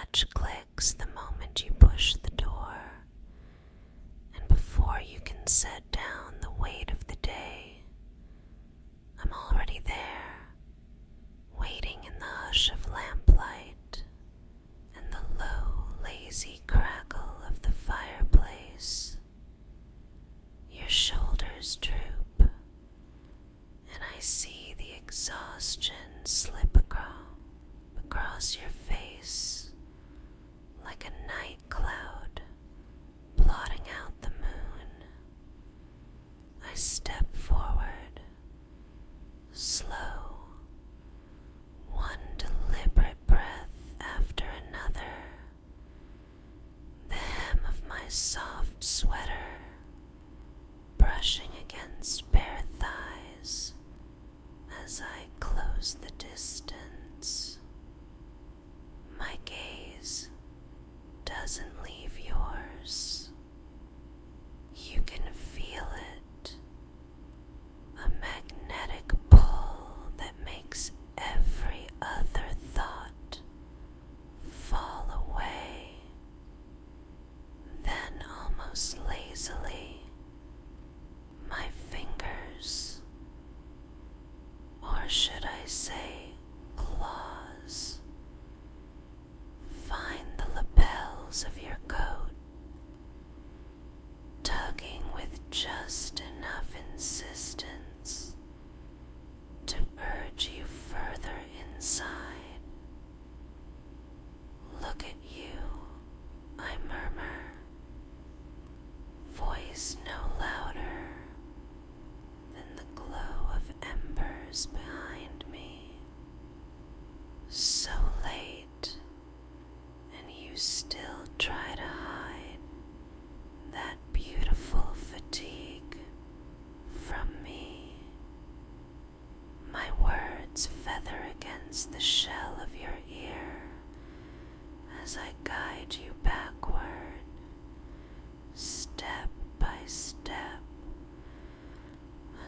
latch clicks the moment you push the door, and before you can set down the weight of the day, I'm already there, waiting in the hush of lamplight and the low, lazy crackle of the fireplace. Your shoulders droop, and I see the exhaustion slip across your face like a night cloud blotting out the moon. I step forward, slow, one deliberate breath after another, the hem of my soft sweater brushing against bare thighs as I close the distance. My gaze doesn't leave yours. You can feel it, a magnetic pull that makes every other thought fall away. Then almost lazily, my fingers, or should I say claws, find the lapels of your coat, tugging with just enough insistence to urge you further inside. Look at you, I murmur, voice no louder than the glow of embers behind me. So late, and you still try to hide that beautiful fatigue from me. My words feather against the shell of your ear as I guide you backward, step by step,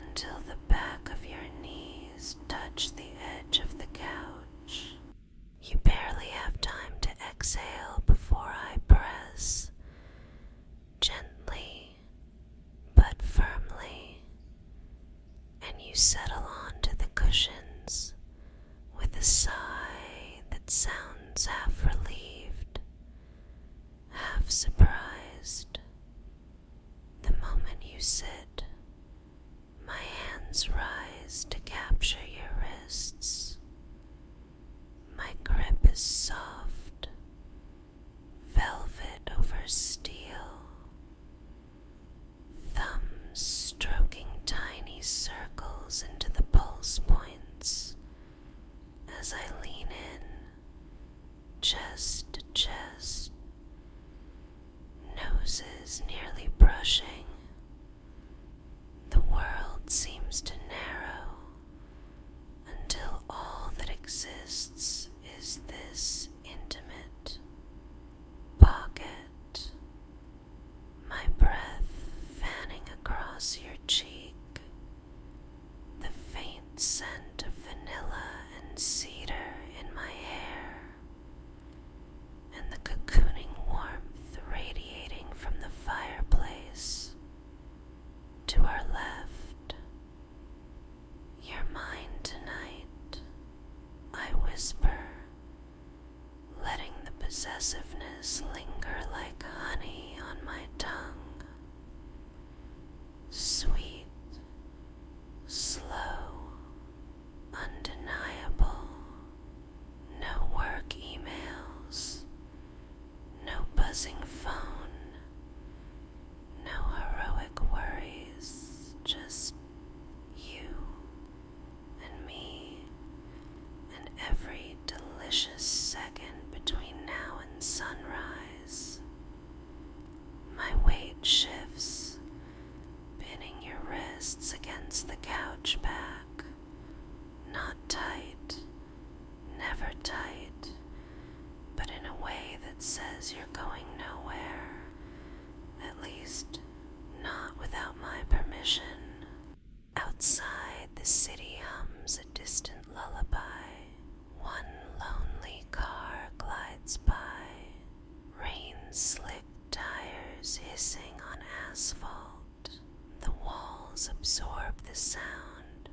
until the back of your knees touch the edge of the couch. You barely have time to exhale before I press, gently but firmly, and you settle onto the cushions with a sigh that sounds half relieved, half surprised. The moment you sit, my hands rise to capture your wrists. My grip is soft, velvet over steel, thumbs stroking tiny circles into the pulse points as I lean in, chest to chest, noses nearly brushing. The world seems to narrow until all that exists is this intimate pocket. My breath fanning across your cheek, the faint scent of vanilla and cedar in my hair, and the cocooning warmth radiating from the fireplace. To our left, you're mine tonight, I whisper, letting the possessiveness linger like honey on my tongue. Sweet, slow, undeniable, no work emails, no buzzing phone, no heroic worries, just you and me, and every delicious second between now and sunrise. My weight shifts, pinning your wrists against the couch back. Not tight, never tight, but in a way that says you're going nowhere, at least not without my permission. Outside, the city hums a distant lullaby. One lonely car glides by, asphalt. The walls absorb the sound,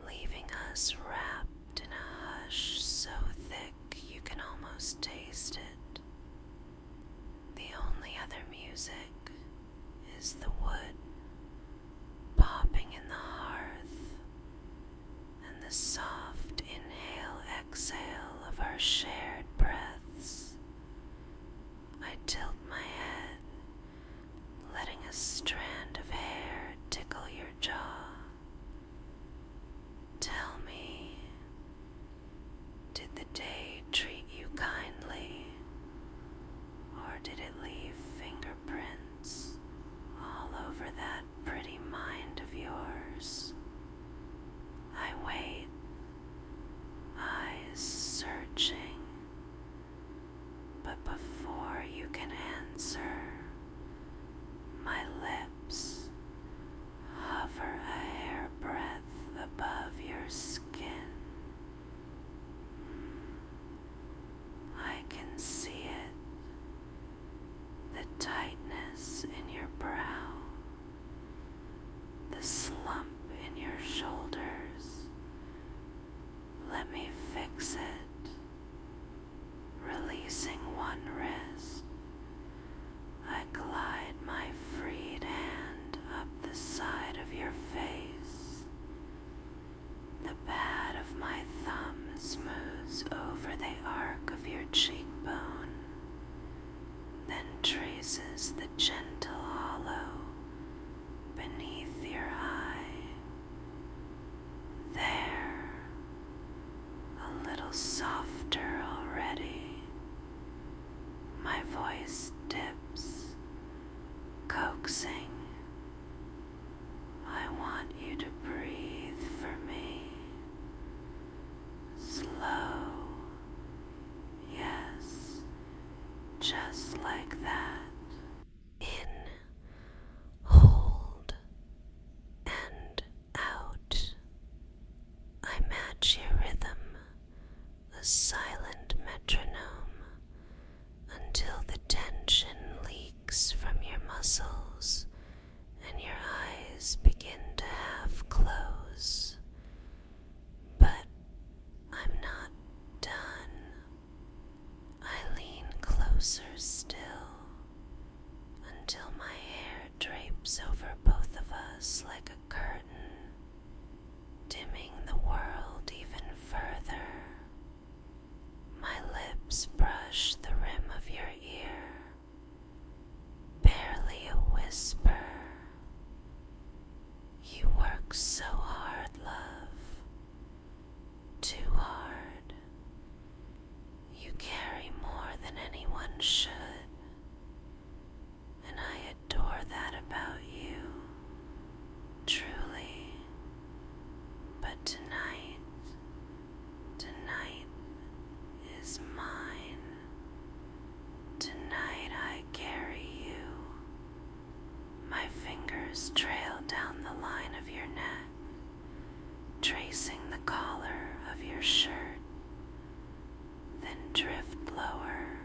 leaving us wrapped in a hush so thick you can almost taste it. The only other music is the wood popping in the hearth and the soft inhale-exhale of our shared breaths. I tilt my head, letting a strand of hair tickle your jaw. Tell me, did the day treat you kindly, or did it leave fingerprints all over that pretty mind of yours? I wait, eyes searching, but before you can answer, my lips hover a hairbreadth above your skin. I can see it, the tightness in your brow, the slump in your shoulders. Let me fix it. Releasing one wrist, I glide my freed hand up the side of your face. The pad of my thumb smooths over the arc of your cheekbone, then traces the gentle hollow beneath your eye. There, a little softer already. My voice dips, coaxing. I want you to breathe for me. Slow, yes, just like that. In, hold, and out. I match your rhythm, a silent metronome, until the tension leaks from your muscles and your eyes begin to half close. But I'm not done. I lean closer still until my hair drapes over both of us like a curtain, dimming the world even further. My lips brush the rim of your ear, barely a whisper. You work so hard, love, too hard. You carry more than anyone should, and I adore that about you, truly. But tonight is mine. Tonight I carry you. My fingers trail down the line of your neck, tracing the collar of your shirt, then drift lower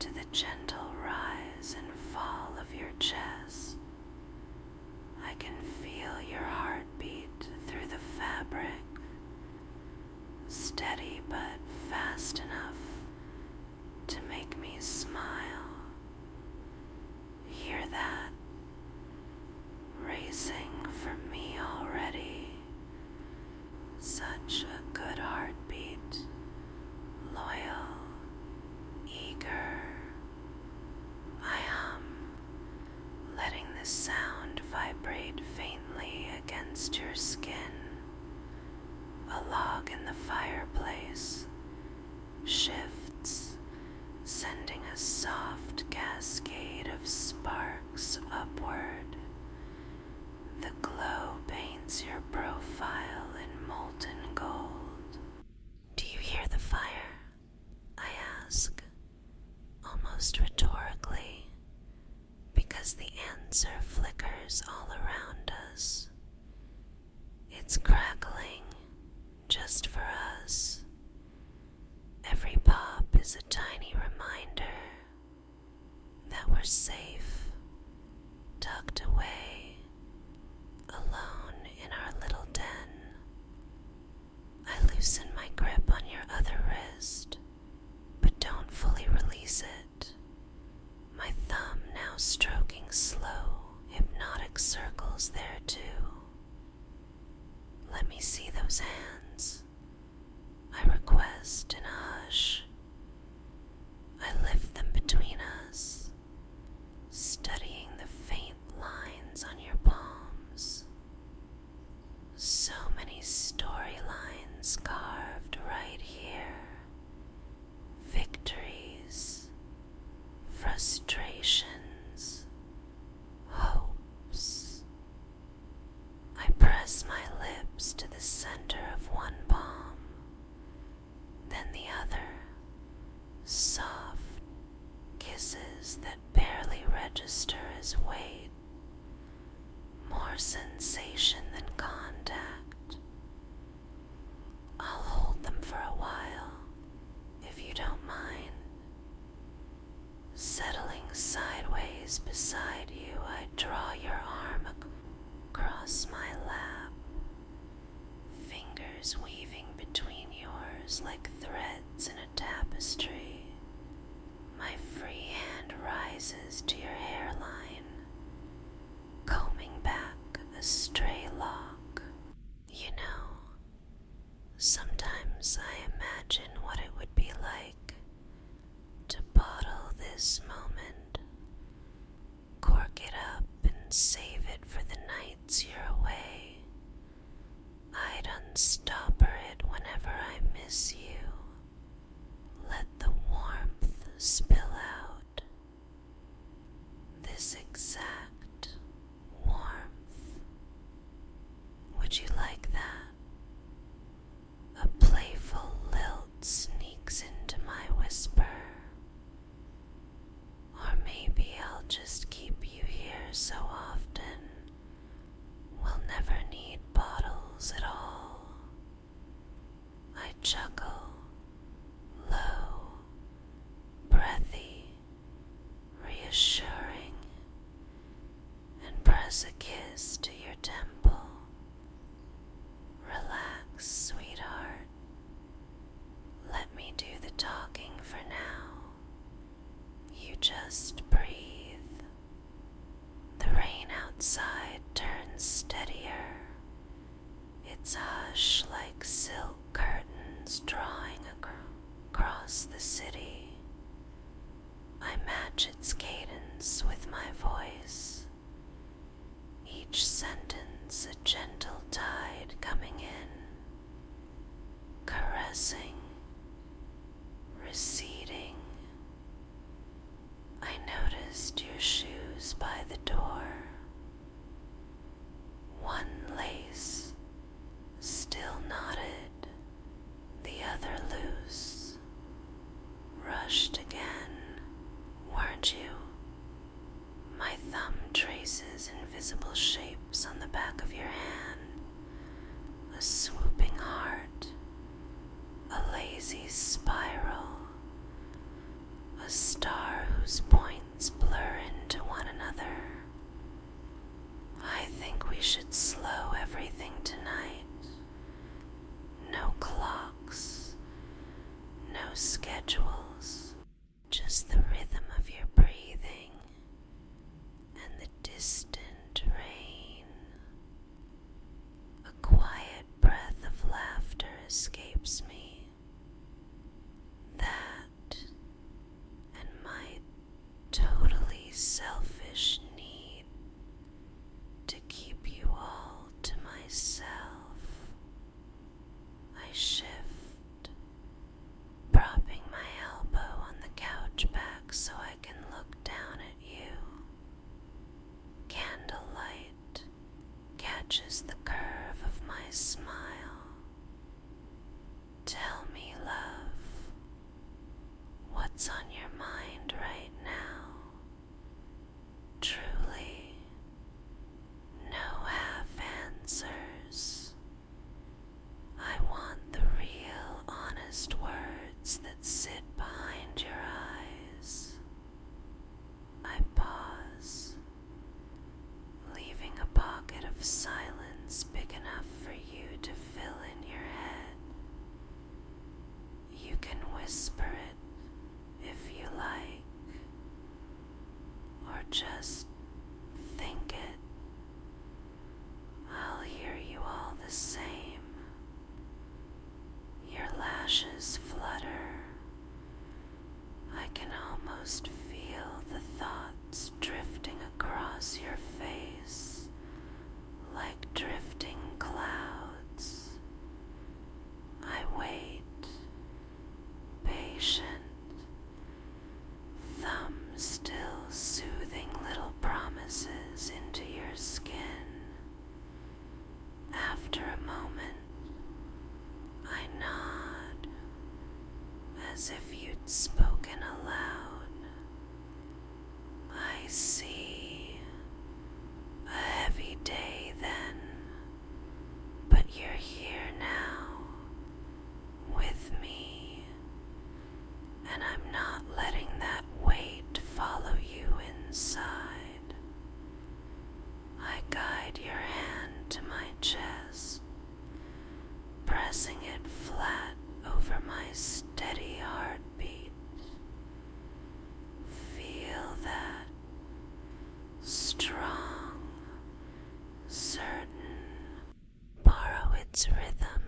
to the gentle rise and fall of your chest. I can feel your heartbeat through the fabric, steady but fast enough to make me smile. Hear that? Racing for me already. Such a good heartbeat, loyal, eager. I hum, letting the sound vibrate faintly against your skin. A log in the fireplace shifts, sending a soft cascade of sparks upward. The glow paints your profile in molten gold. Do you hear the fire? I ask, almost rhetorically, because the answer flickers all around us. It's crackling, just for us. Every pop is a tiny reminder that we're safe, tucked away, alone in our little den. I loosen my grip on your other wrist, but don't fully release it. My thumb now stroking slow, hypnotic circles there too. Let me see those hands, I request in a hush. I lift them between us, studying the faint lines on your palms. So many storylines carved right here. Victories, frustrations, hopes. I press my lips to the center of one palm, then the other. Soft kisses that barely register as weight, more sensation than contact. I'll hold them for a while, if you don't mind. Settling sideways beside you, I draw your arm across my lap, fingers weaving between yours like threads in a tapestry. My free hand rises to your hairline, combing back a stray lock. You know, sometimes I imagine what it would be like to bottle this moment, cork it up and save it for the nights you're away. I'd unstopper it whenever I miss you. Let the warmth spill out. This exact warmth. Would you like that? A playful lilt sneaks into my whisper. Or maybe I'll just keep you here so often we'll never need bottles at all. I chuckle, low, breathy, reassuring, and press a kiss to your temple. Relax, sweetheart. Let me do the talking for now. You just breathe. The rain outside turns steadier, its hush like silk curtains drawing across the city. I match its cadence with my voice, each sentence a gentle tide coming in, caressing, receding. I noticed your shoes by the door. One lace still knotted, the other loose. Rushed again, weren't you? My thumb traces invisible shapes on the back of your hand. A swooping heart, a lazy spiral, a star whose points blur into one another. I think we should slow everything tonight. No clocks, no schedules, just the rhythm of your breathing and the distant rain. A quiet breath of laughter escapes me. That and my totally selfish need to keep you all to myself. I shift, propping my elbow on the couch back so I can look down at you. Candlelight catches the curve of my smile. Tell me, love, what's on your mind right now? almost feel the thoughts drifting across your face like drifting clouds. I wait, patient, thumb still soothing little promises into your skin. After a moment, I nod as if you'd spoken aloud. I see a heavy day then, but you're here now with me, and I'm not letting that weight follow you inside. I guide your hand to my chest, pressing it flat over my steady heartbeat. Feel that strong, certain. Borrow its rhythm.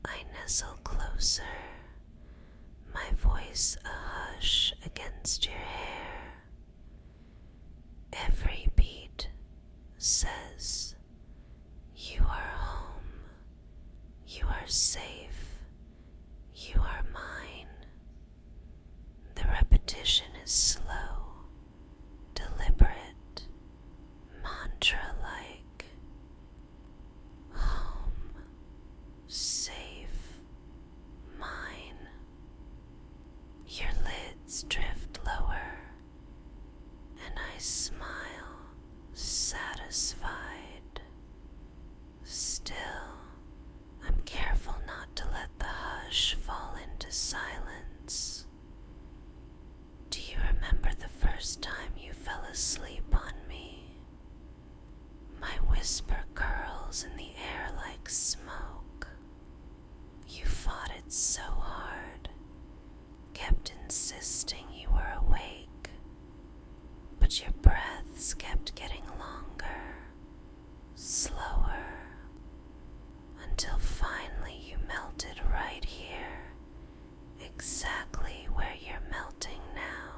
I nestle closer, my voice a hush against your hair. Every beat says, you are home, you are safe, you are mine. The repetition is slow, deliberate, mantra-like. Home, safe, mine. Your lids drift lower, and I smile, satisfied. Still, I'm careful not to let the hush fall into silence. Do you remember the first time you fell asleep on me? My whisper curls in the air like smoke. You fought it so hard, kept insisting you were awake, but your breaths kept getting longer, slower, until finally you melted right here, exactly where you're melting now.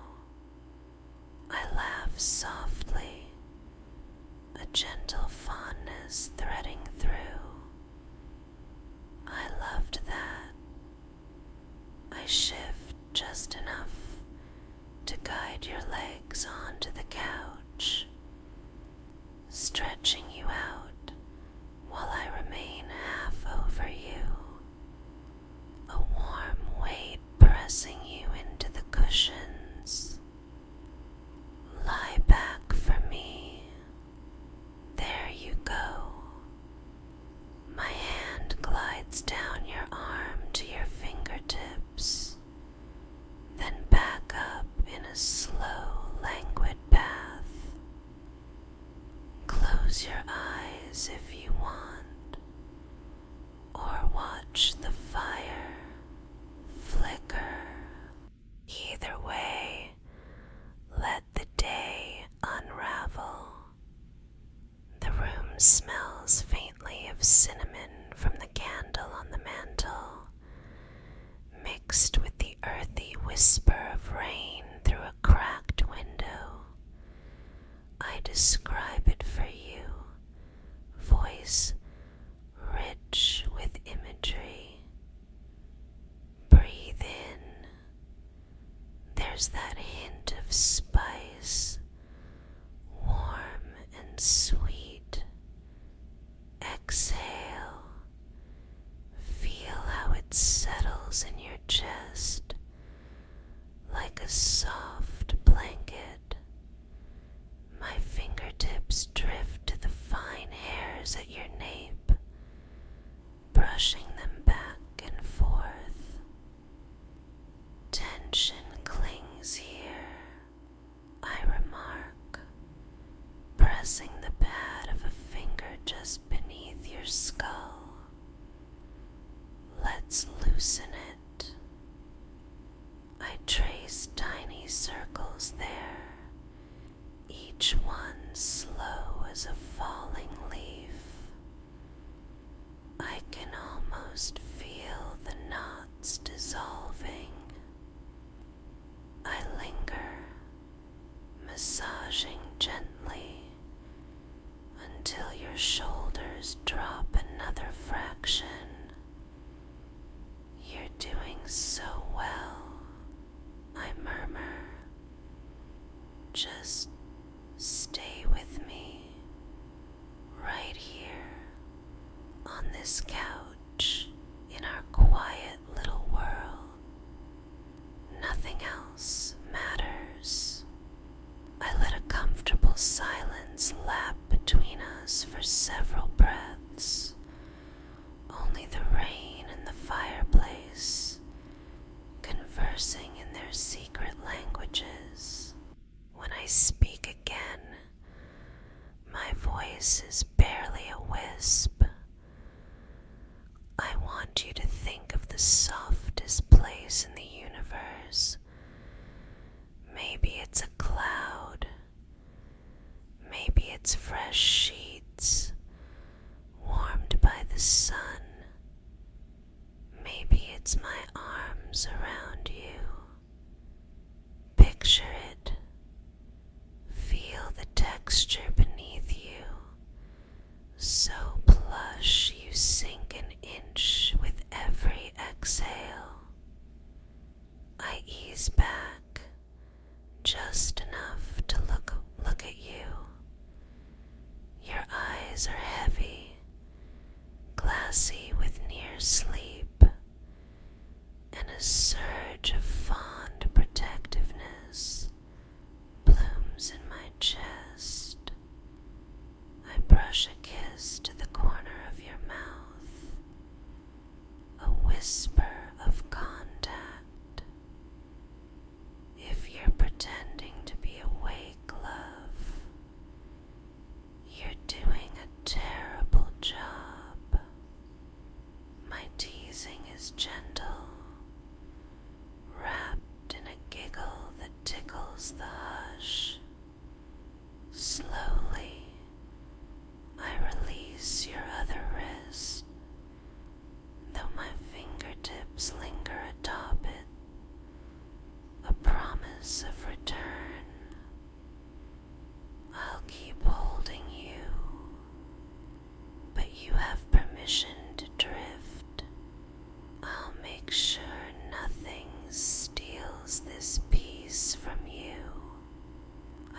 I laugh softly, a gentle fondness threading through. I loved that. I shift just enough to guide your legs onto the couch, stretching you out while I remain half over you, a warm weight pressing you into the cushions. Lie back for me. There you go. My hand glides down your arm to your fingertips, then back up in a slow, languid path. Close your eyes if you want, or watch the fire flicker. Either way, let the day unravel. The room smells faintly of cinnamon from the candle on the mantel, mixed with the earthy whisper of rain through a cracked window. I describe it for you, voice rich with imagery. Breathe in. There's that hint of spice, warm and sweet. Exhale. Feel how it settles in your chest like a soft blanket. My fingertips drift to the fine hairs at your nape, brushing them back and forth. Tension clings here, I remark, pressing the pad of a finger just beneath your skull. Let's loosen it. I trace tiny circles there, each one slow as a falling leaf. I can almost feel the knots dissolving. I just stay with me right here on this couch in our quiet little world. Nothing else matters. I let a comfortable silence lap between us for several breaths. Only the rain and the fireplace conversing in their secret languages. When I speak again, my voice is barely a wisp. I want you to think of the softest place in the universe. Maybe it's a cloud. Maybe it's fresh sheets, warmed by the sun. Maybe it's my arms around you. Picture it. Feel the texture beneath you. So plush you sink an inch with every exhale. I ease back just enough to look at you. Your eyes are heavy, glassy with near sleep, and a surge of fond protectiveness blooms in my chest. I brush a kiss to the corner of your mouth, a whisper of contact. If you're pretending to be awake, love, you're doing a terrible job. My teasing is gentle, wrapped in a giggle that tickles the hush. Slowly, I release your other wrist, though my fingertips linger atop it, a promise of return. I'll keep holding you, but you have permission to drift. I'll make sure nothing steals this peace from you.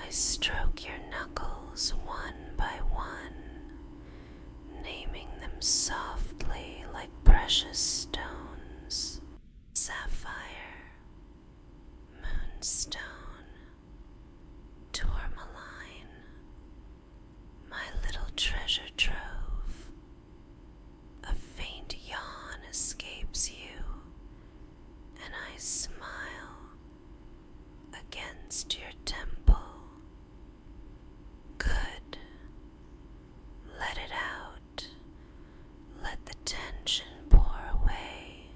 I stroke your knuckles one by one, naming them softly like precious stones. Sapphire, moonstone, tourmaline, my little treasure trove. A faint yawn escapes you, and I smile against your temple. Good. Let it out. Let the tension pour away.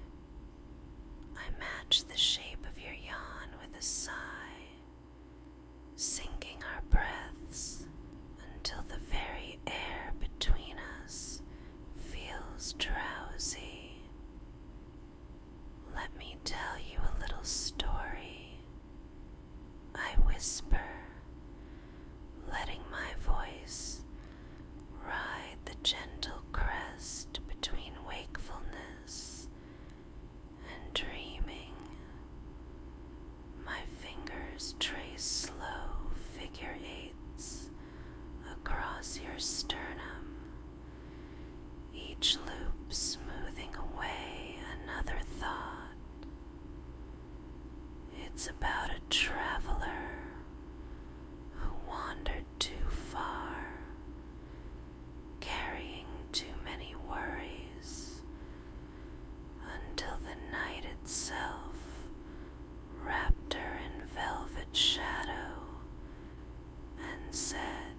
I match the shape of your yawn with a sigh, sinking our breaths until the very air between us feels drowsy. Let me tell you a little story, I whisper, letting my voice ride the gentle crest between wakefulness and dreaming. My fingers trace slow figure eights across your sternum, each loop smoothing away another thought. It's about a traveler who wandered too far, carrying too many worries, until the night itself wrapped her in velvet shadow and said,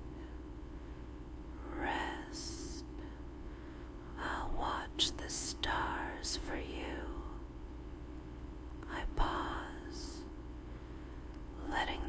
"Rest, I'll watch the stars for you." I pause, letting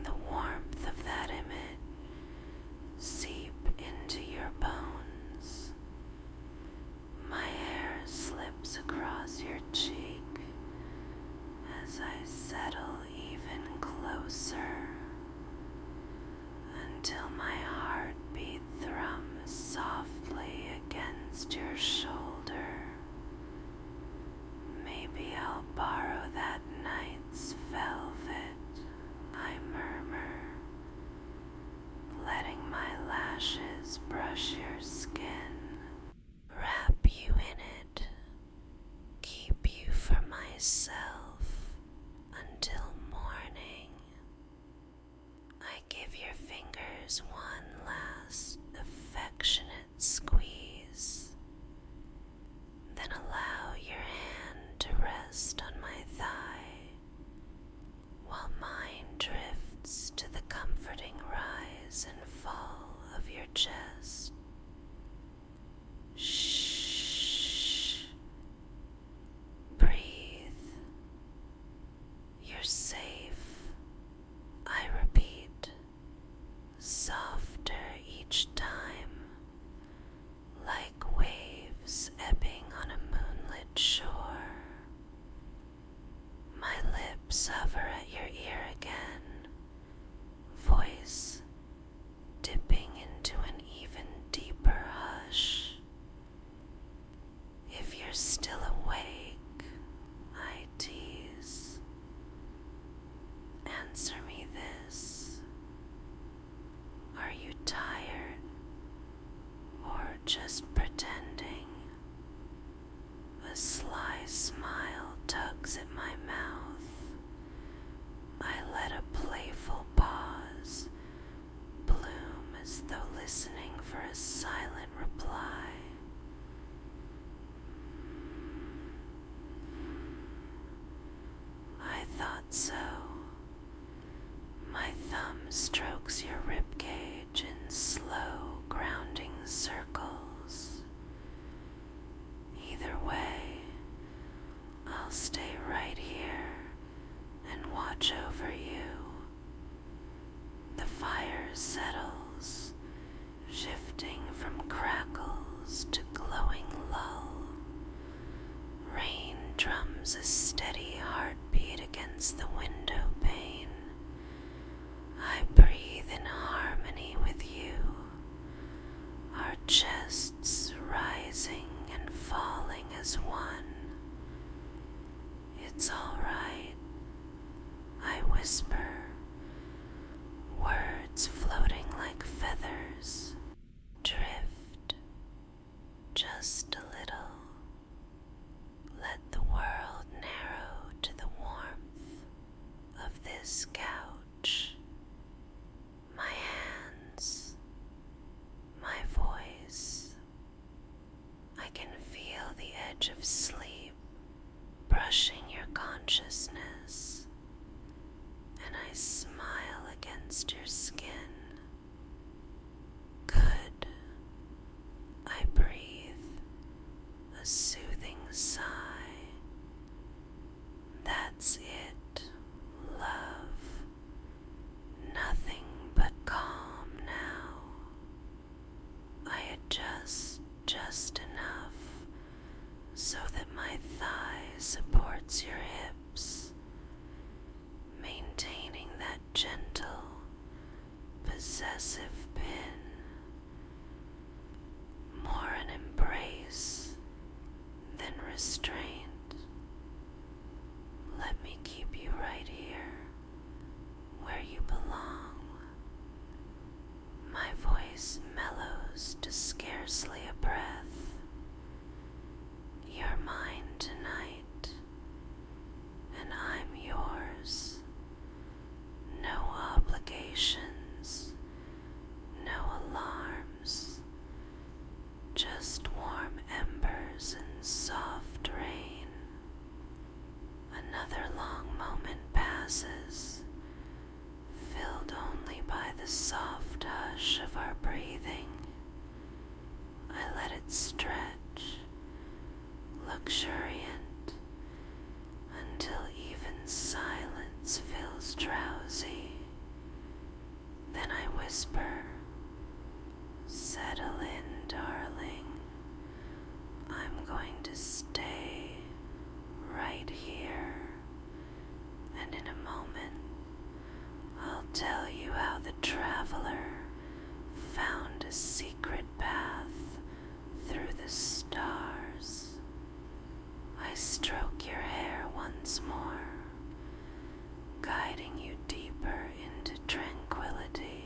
becomes a steady heartbeat against the window pane. I breathe in harmony with you, our chests rising and falling as one. It's all right, I whisper, words floating like feathers. Drift just a little. Let the world narrow to the warmth of this couch. My hands, my voice. I can feel the edge of sleep brushing your consciousness, and I smile against your skin. Good. I breathe a soothing sigh. That's it, love. Nothing but calm now. I adjust just enough so that my thigh supports your hips, maintaining that gentle, possessive pin. More an embrace than restraint. Let me keep you right here, where you belong. My voice mellows to scarcely a breath. You're mine tonight, and I'm yours. No obligations, no alarms, just warm embers and soft rain. Another long moment passes, filled only by the soft hush of our breathing. I let it stretch, luxuriant, until even silence feels drowsy. Then I whisper, settle in, darling. I'm going to stay right here, and in a moment I'll tell you how the traveler found a secret path through the stars. I stroke your hair once more, guiding you deeper into tranquility.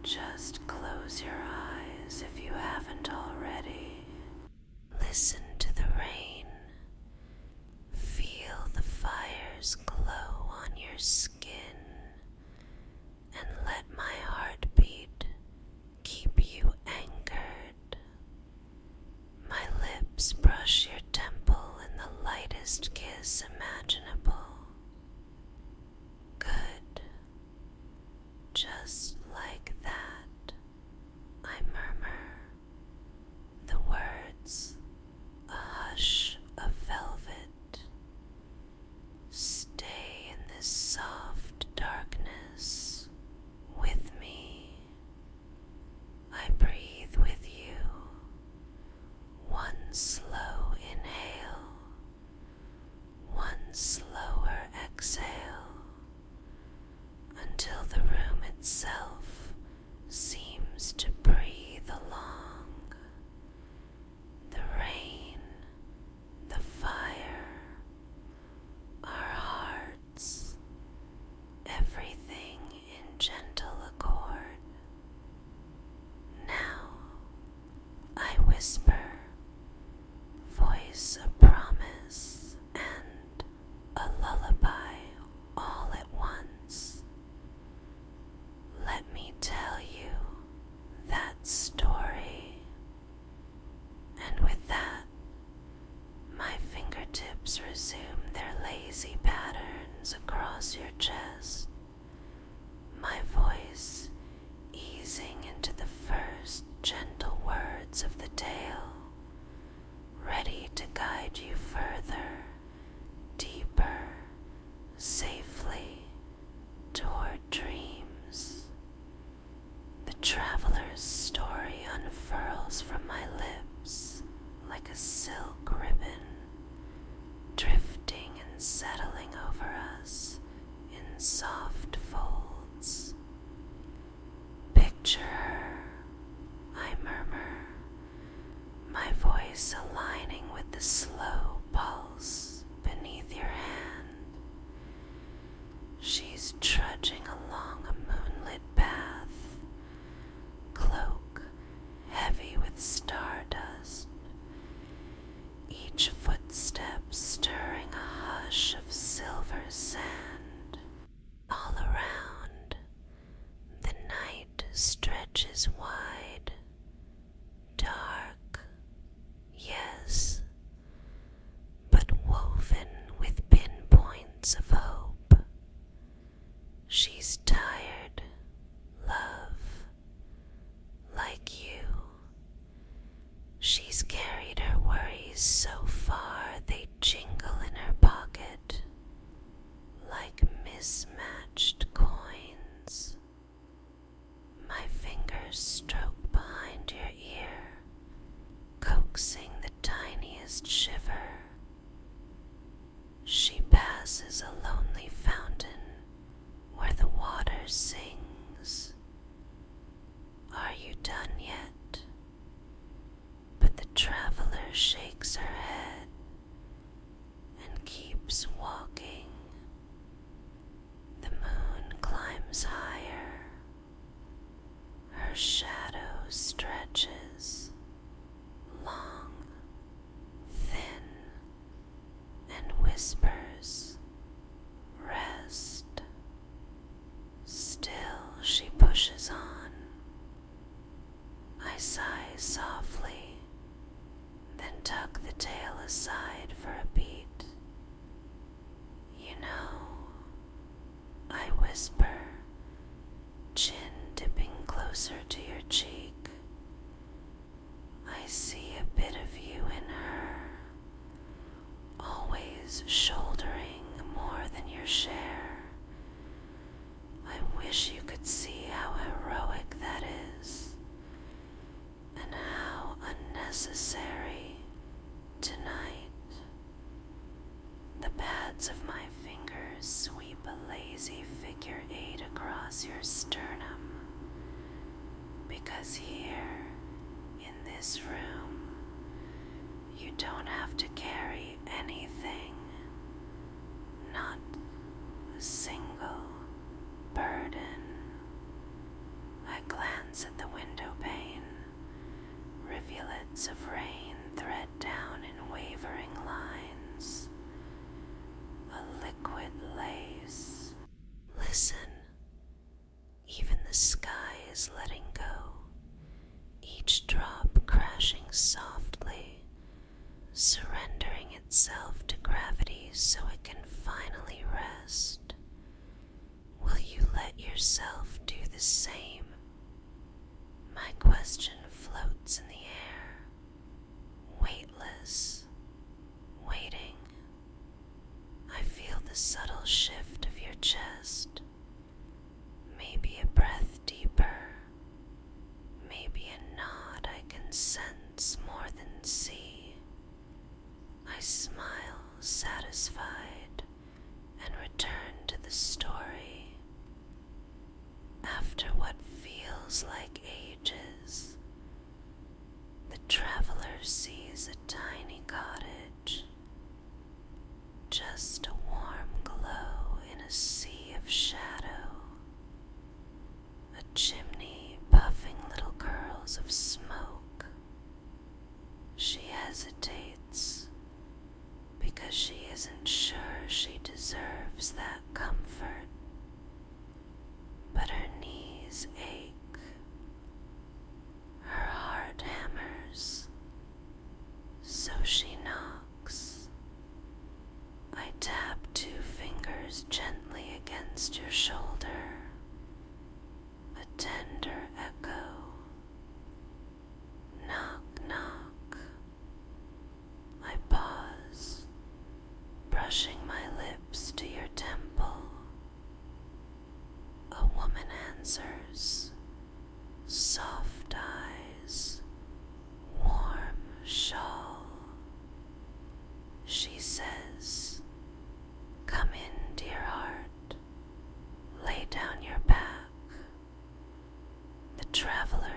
Just close your eyes if you haven't already. Listen to the rain. Feel the fire's glow on your skin, and let my heartbeat keep you anchored. My lips brush your temple in the lightest kiss imaginable. Good. Just like that, I murmur the words, a hush of velvet. Stay in this soft darkness with me. I breathe with you. One slow inhale, one slower exhale, until the room itself seems to breathe along. The rain, the fire, our hearts, everything in gentle accord. Now I whisper, voice a promise and a lullaby all at once. Let me tell you that story. And with that, my fingertips resume their lazy patterns across your chest, my voice easing into the first gentle words of the tale, ready to guide you further, deeper, safely, toward dreams. The traveler's story unfurls from my lips like a silk ribbon, soft folds. Picture her, I murmur, my voice aligning with the slow pulse beneath your hand. She's trudging along a moonlit path, cloak heavy with stardust, each footstep stirring a hush of silver sand. All around, the night stretches wide, dark, yes, but woven with pinpoints of hope. She's tired, love, like you. She's carried her worries so far they jingle in her pocket like mismatched coins. My fingers stroke behind your ear, coaxing the tiniest shiver. She passes a lonely fountain where the water sings. Are you done yet? But the traveler shakes her head and keeps walking. The moon climbs higher. Her shadow stretches, long, thin, and whispers, rest. Still she pushes on. I sigh softly, then tuck the tail aside for a beat. You know, I whisper, chin dipping closer to your cheek. I see a bit of you in her, always shouldering more than your share. I wish you could see how heroic that is, and how unnecessary tonight. The pads of my fingers sweep a lazy figure 8 across your sternum, because here, in this room, you don't have to carry anything, not a single burden. I glance at the window pane. Rivulets of rain thread down in wavering lines. A liquid lace. Listen. Even the sky is letting go. Each drop crashing softly, surrendering itself to gravity so it can finally rest. Will you let yourself do the same? My question floats in the air, weightless, waiting. I feel the subtle shift of your chest, maybe a breath deeper, maybe a nod I can sense more than see. I smile, satisfied, and return to the story. After what feels like ages, the traveler sees a tiny cottage, just a warm glow in a sea of shadow, a chimney puffing little curls of smoke. She hesitates because she isn't sure she deserves that comfort, but her knees ache, her heart hammers, so she knocks. I tap 2 fingers gently against your shoulder, a tender echo. Knock, knock. I pause, brushing my lips to your temple. A woman answers, soft eyes, warm shawl. She says, come in, dear heart.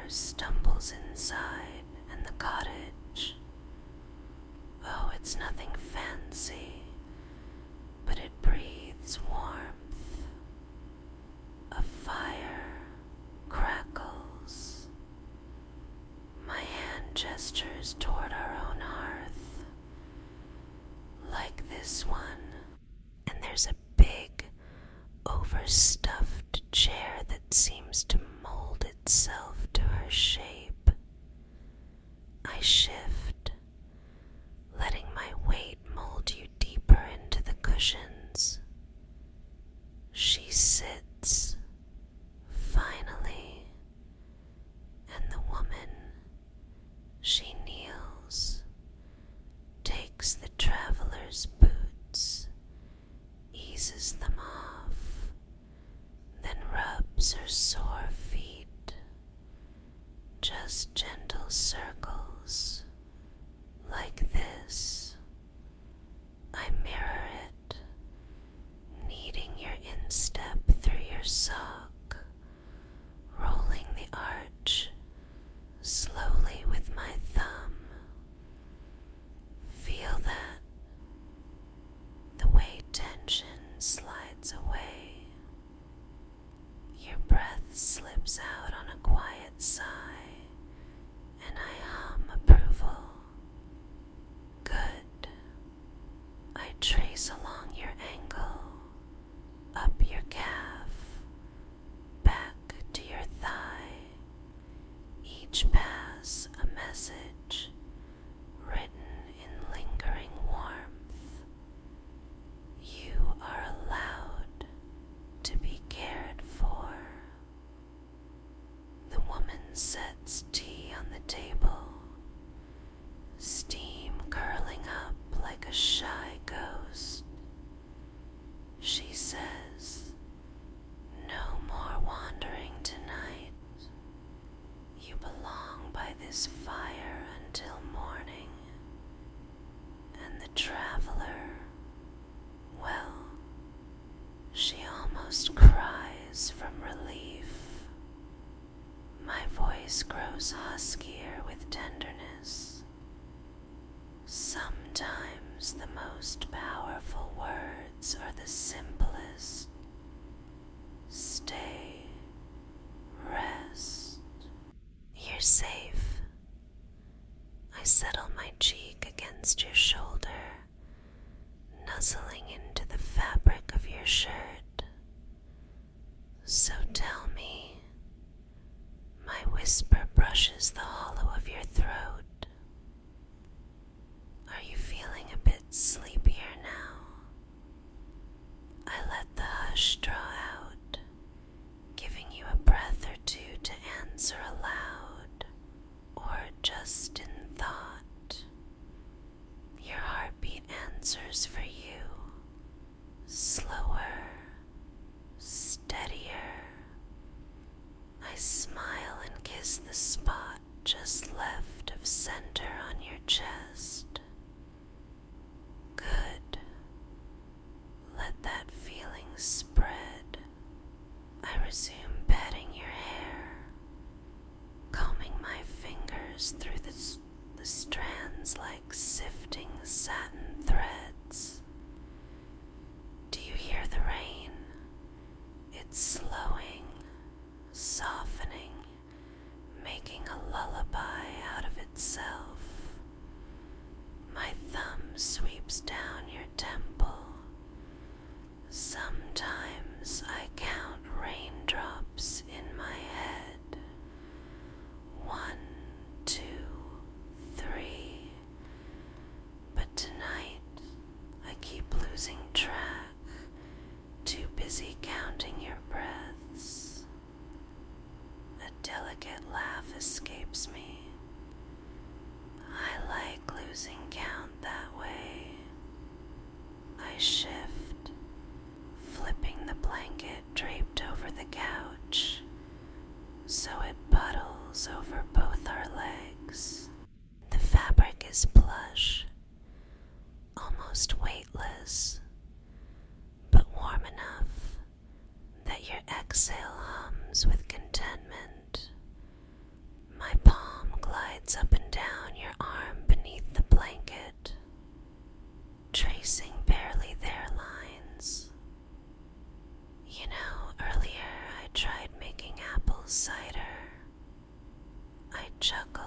stumbles inside, and the cottage, oh, it's nothing fancy, but it breathes warmth. A fire crackles. My hand gestures toward our own hearth, like this one, and there's a big, overstuffed chair that seems to mold itself to her shape. I shift, letting my weight mold you deeper into the cushions. She sits, finally, and the woman, she kneels, takes the traveler's boots, eases them off, then rubs her sore feet. Just gentle circles, like this. I mirror it, kneading your instep through your sock, rolling the arch slowly with my thumb. Feel that, the way tension slides away. Your breath slips out on a quiet sigh, and I hum approval. Good. I trace along your ankle, up your calf, back to your thigh. Each pass a message, written in lingering warmth. You are allowed to be cared for. The woman sets tea on the table, steam curling up like a shy ghost. She says, "No more wandering tonight. You belong by this fire until morning." And the traveler, well, she almost cries from relief. My voice grows huskier with tenderness. Sometimes the most powerful words are the simplest. Stay, rest. You're safe. I settle my cheek against your shoulder, nuzzling into the fabric of your shirt. So tell me. My whisper brushes the hollow of your throat. Are you feeling a bit sleepier now? I let the hush draw out, giving you a breath or two to answer aloud, or just in thought. Your heartbeat answers for you, slower, steadier. I smile and kiss the spot just left of center on your chest. Good. Let that feeling spread. I resume patting your hair, combing my fingers through the strands like sifting satin threads. Do you hear the rain? It's slowing, softening, making a lullaby out of itself. My thumb sweeps down your temple. Sometimes I count raindrops in my head. 1, 2, 3. But tonight I keep losing track, too busy counting your breaths. A delicate laugh escapes me. I like losing count that way. I shift, flipping the blanket draped over the couch, so it puddles over both our legs. The fabric is plush, almost weightless, but warm enough that your exhale hums with contentment. glides up and down your arm beneath the blanket, tracing barely there lines. You know, earlier I tried making apple cider. I chuckle,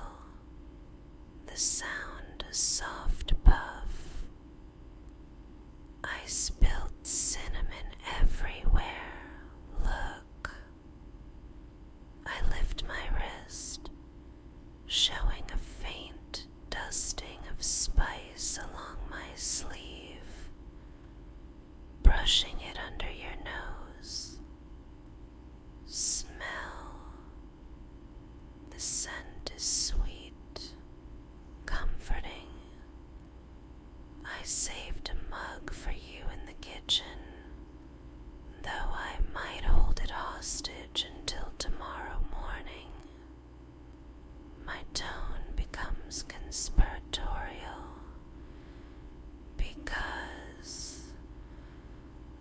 the sound a soft puff. I spilled cinnamon everywhere, look. I lift my wrist, showing a faint dusting of spice along my sleeve, brushing it under your nose. Smell. The scent is sweet, comforting. I saved a mug for you in the kitchen, though I might hold it hostage until tomorrow morning. My tone becomes conspiratorial because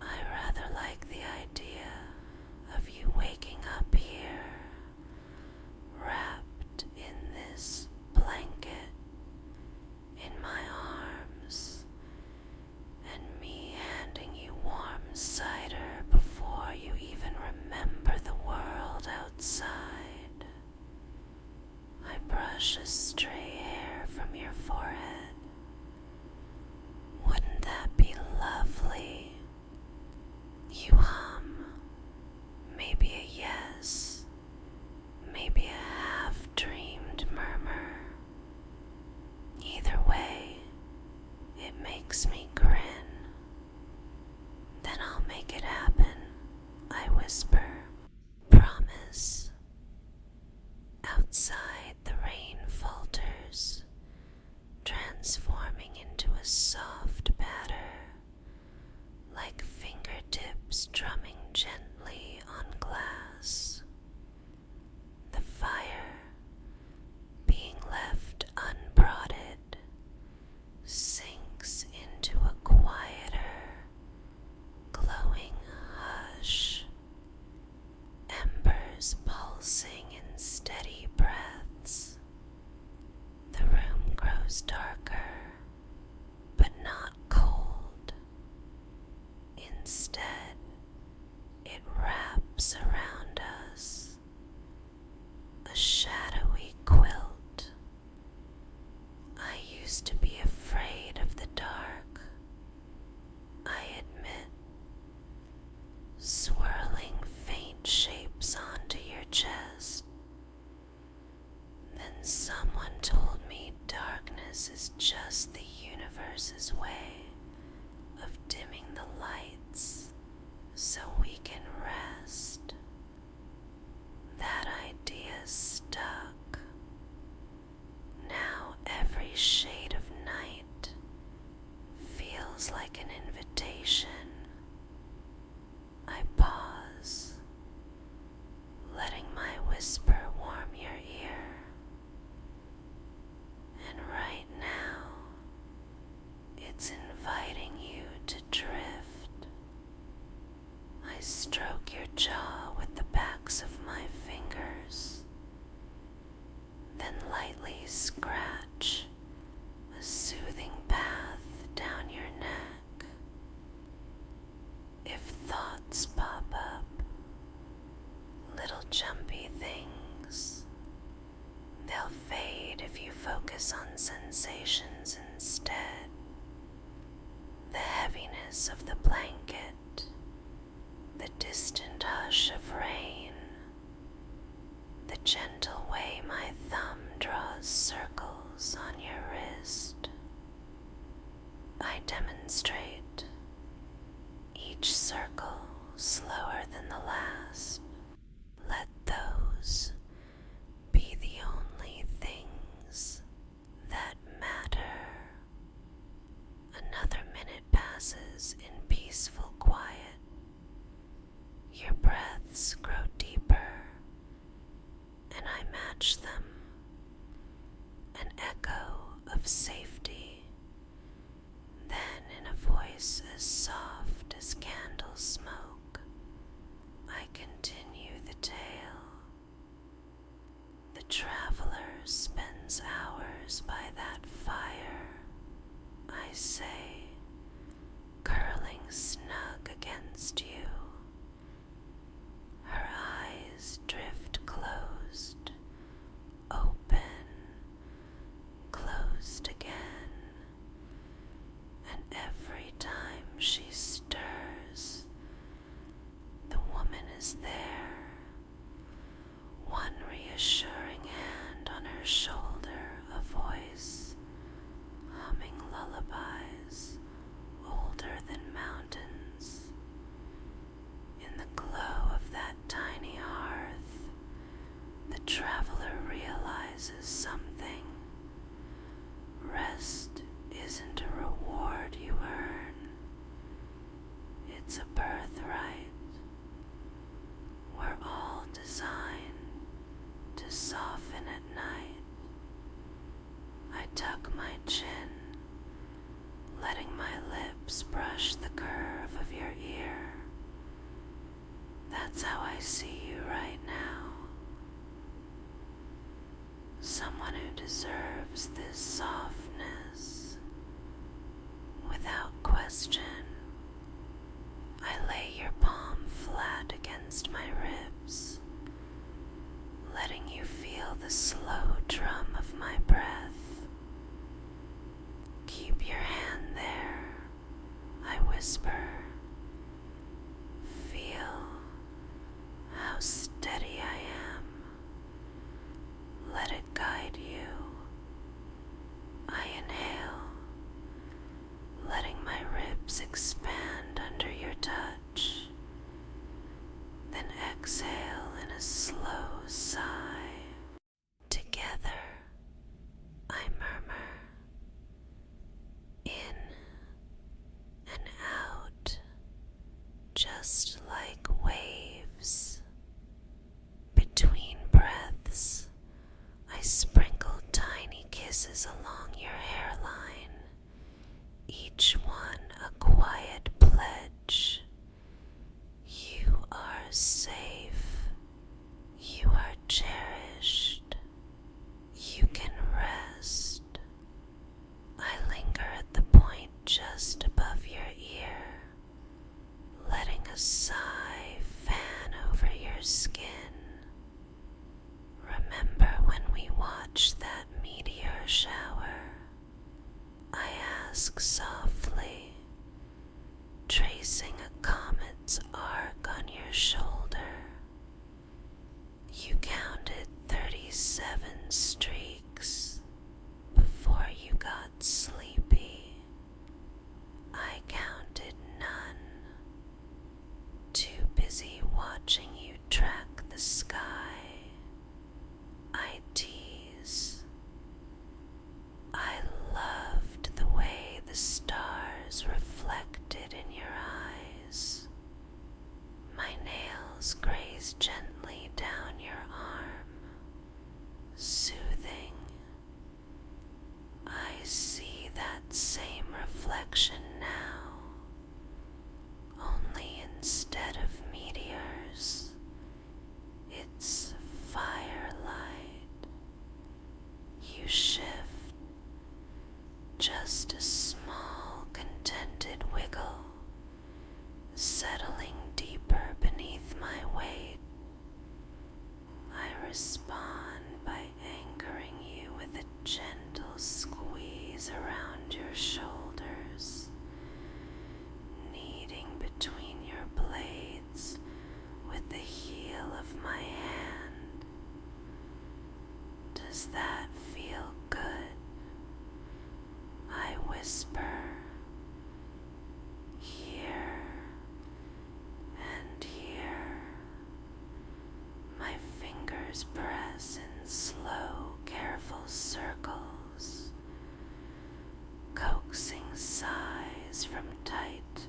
I rather like the idea of you waking up here, wrapped in this blanket, in my arms, and me handing you warm cider before you even remember the world outside. I brush a stray hair from your forehead. Wouldn't that be lovely? You hum, maybe a yes, maybe a half-dreamed murmur. Either way, it makes me grin. Then I'll make it happen, I whisper. Promise. Outside, the rain falters, transforming into a soft patter, like fingertips drumming gently on glass. The fire, being left unprodded, sinks into a quieter, glowing hush, embers pulsing in steady breaths. The room grows darker, but not cold. Instead, it wraps around us, a shadowy quilt. I used to be afraid of the dark, I admit. Swirling faint shapes onto your chest. Then someone told me darkness is just the universe's way of dimming the lights so we can rest. That idea stuck. Now every shade of night feels like an invitation. I pause, letting my whisper warm your ear. And right now, it's inviting you to drift. I stroke your jaw with the backs of my fingers, then lightly scratch a soothing path down your neck. If thoughts pop up, little jumpy things, they'll fade if you focus on sensations instead. The heaviness of the blanket, the distant hush of rain, the gentle way my thumb draws circles on your wrist. I demonstrate, each circle slower than the last. Let those be the only things that matter. Another minute passes in peaceful quiet. Your breaths grow deeper, and I match them. An echo of safety. Then, in a voice as soft as candle smoke, I continue the tale. The traveler spends hours is there, one reassuring hand on her shoulder, a voice humming lullabies older than mountains. In the glow of that tiny hearth, the traveler realizes something. Rest isn't a reward you earn. It's a birthright. We're all designed to soften at night. I tuck my chin, letting my lips brush the curve of your ear. That's how I see you right now. Someone who deserves this softness. Without question, I lay your palm flat against my ribs, letting you feel the slow drum of my breath. Keep your hand there, I whisper. Feel how steady I am. Let it guide you. I inhale, letting my ribs expand under your touch. Then exhale in a slow sigh. Together, I murmur, in and out, just like waves. Between breaths, I sprinkle tiny kisses along your hairline, each one a quiet pledge. You are safe. You are cherished. You can rest. I linger at the point just above your ear, letting a sigh fan over your skin. Remember when we watched that meteor shower? I ask softly, tracing a comet's arc on your shoulder. You counted 37 streaks before you got sleepy. I counted none, too busy watching you track the sky. I tease. I loved the way the stars reflected in your eyes. My nails graze gently down your arm, soothing. I see that same reflection now, only instead of meteors, it's firelight. You shift, just a small, contented wiggle, settling deeper beneath my weight. I respond by anchoring you with a gentle squeeze around your shoulders, kneading between your blades with the heel of my hand. Does that feel good? I whisper, here and here. My fingers press in slow, careful circles, coaxing sighs from tight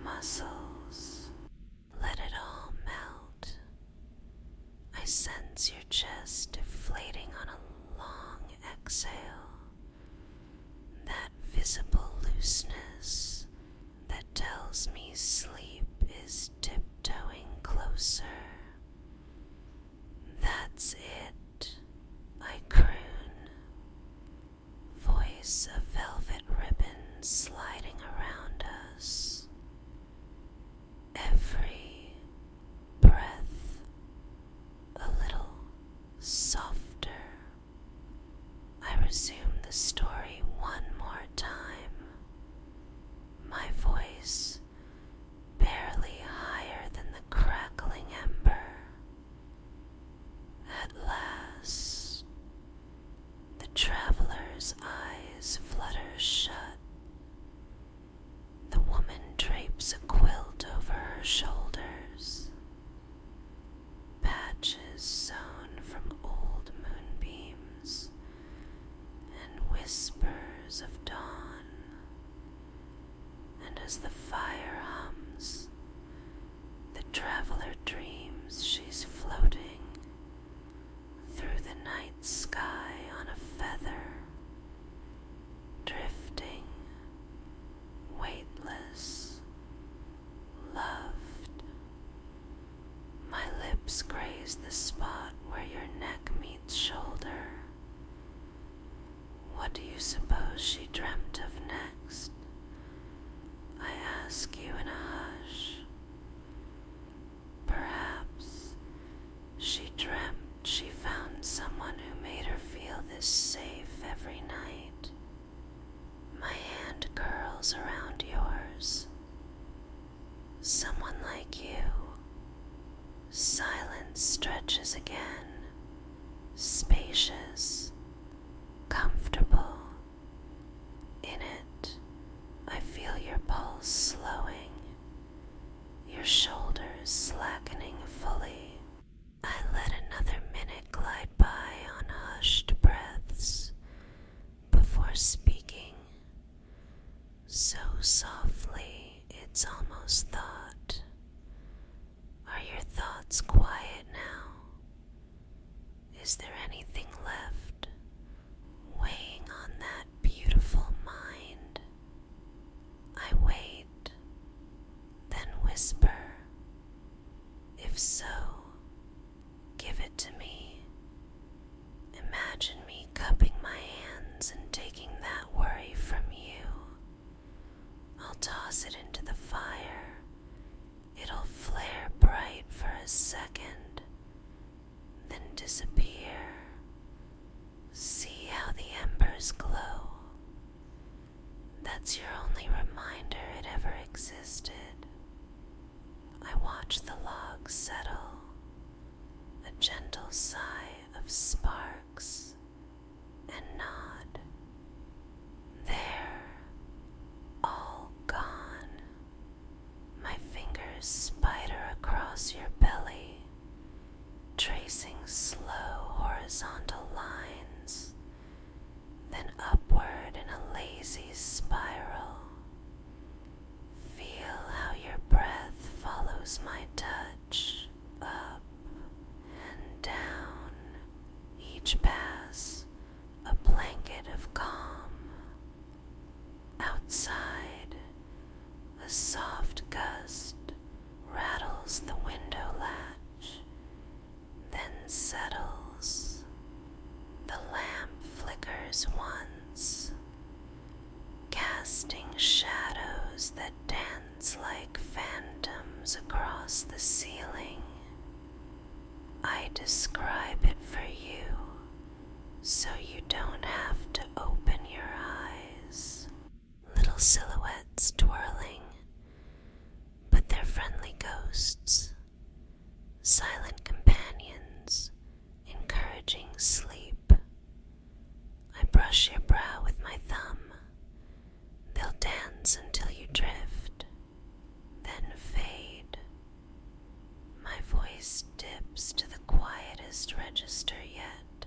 muscles. Let it all melt. I sense your chest deflating on a long exhale. That visible looseness that tells me sleep is tiptoeing closer. That's it, I croon, voice of velvet ribbon sliding around us. Every breath a little softer. I resume the story one more time, my voice barely higher than the crackling Sometimes she's floating through the night sky on a feather, drifting, weightless, loved. My lips graze the spot where your neck meets shoulder. What do you suppose she dreamt of next? I ask you in a hush. Perhaps she dreamt she found someone who made her feel this safe every night. My hand curls around yours. Someone like you. Silence stretches again, spacious, comfortable. In it, I feel your pulse slowing, your shoulders slackening fully. I let another minute glide by on hushed breaths before speaking, so softly it's almost thought. Are your thoughts quiet now? Is there anything left weighing on that beautiful mind? I wait, then whisper. If so, give it to me. Imagine me cupping my hands and taking that worry from you. I'll toss it into the fire. It'll flare bright for a second, then disappear. See how the embers glow. That's your only reminder it ever existed. I watch the logs settle, a gentle sigh of sparks, and nod. There, all gone. My fingers spider across your belly, tracing slow horizontal lines, then upward in a lazy spiral. Feel how your breath follows my touch, up and down, each pass a blanket of calm. Outside, a soft gust rattles the window latch, then settles. The lamp flickers once, casting shadows that dance like phantoms across the ceiling. I describe it for you, so you don't have to open your eyes. Little silhouettes twirling, but they're friendly ghosts, silent companions, encouraging sleep. I brush your brow with my thumb. They'll dance until you drift, then fade. My voice dips to the quietest register yet.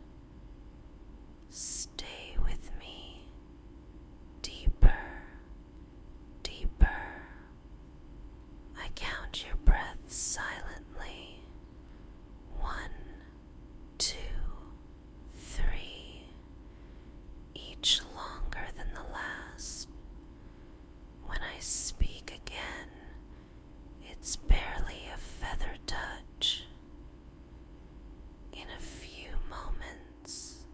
Stay with me, deeper, deeper. I count your breaths silently. 1, 2, 3, each longer than the last. When I speak again, it's barely a feather touch. In a few moments,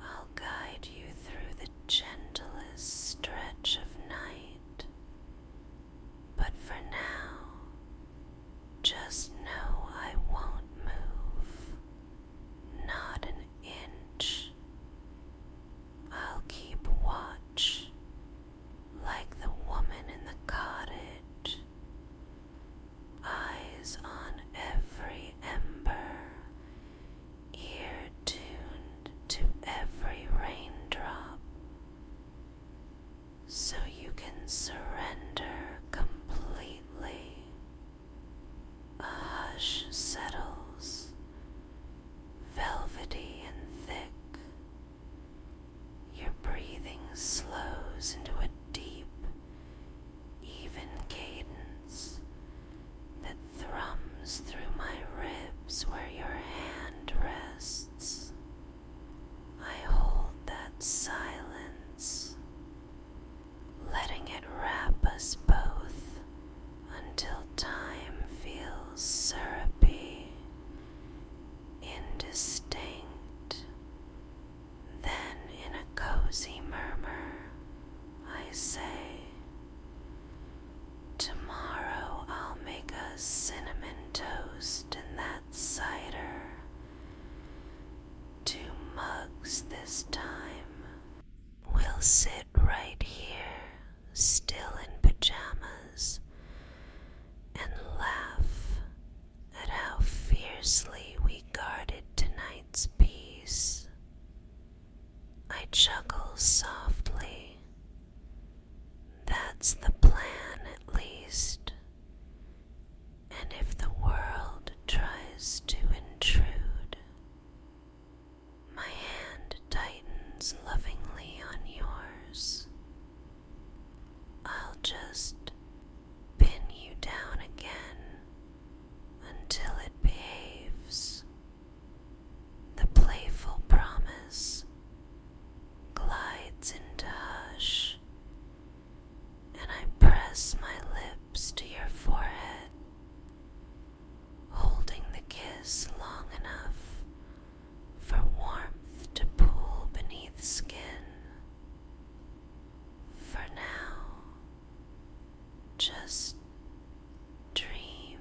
I'll go. is where your hand rests. I hold that silence, letting it wrap us both until time feels syrupy, indistinct. Then in a cozy murmur, I say, tomorrow I'll make a cinnamon toast in that cider. 2 mugs this time. We'll sit right here, still in pajamas, and laugh at how fiercely we guarded tonight's peace. I chuckle softly. That's the plan, at least. And if the world tries to intrude, my hand tightens lovingly on yours. I'll just pin you down again until it behaves. The playful promise glides into hush, and I press my lips to your forehead, holding the kiss long enough for warmth to pool beneath skin. For now, just dream.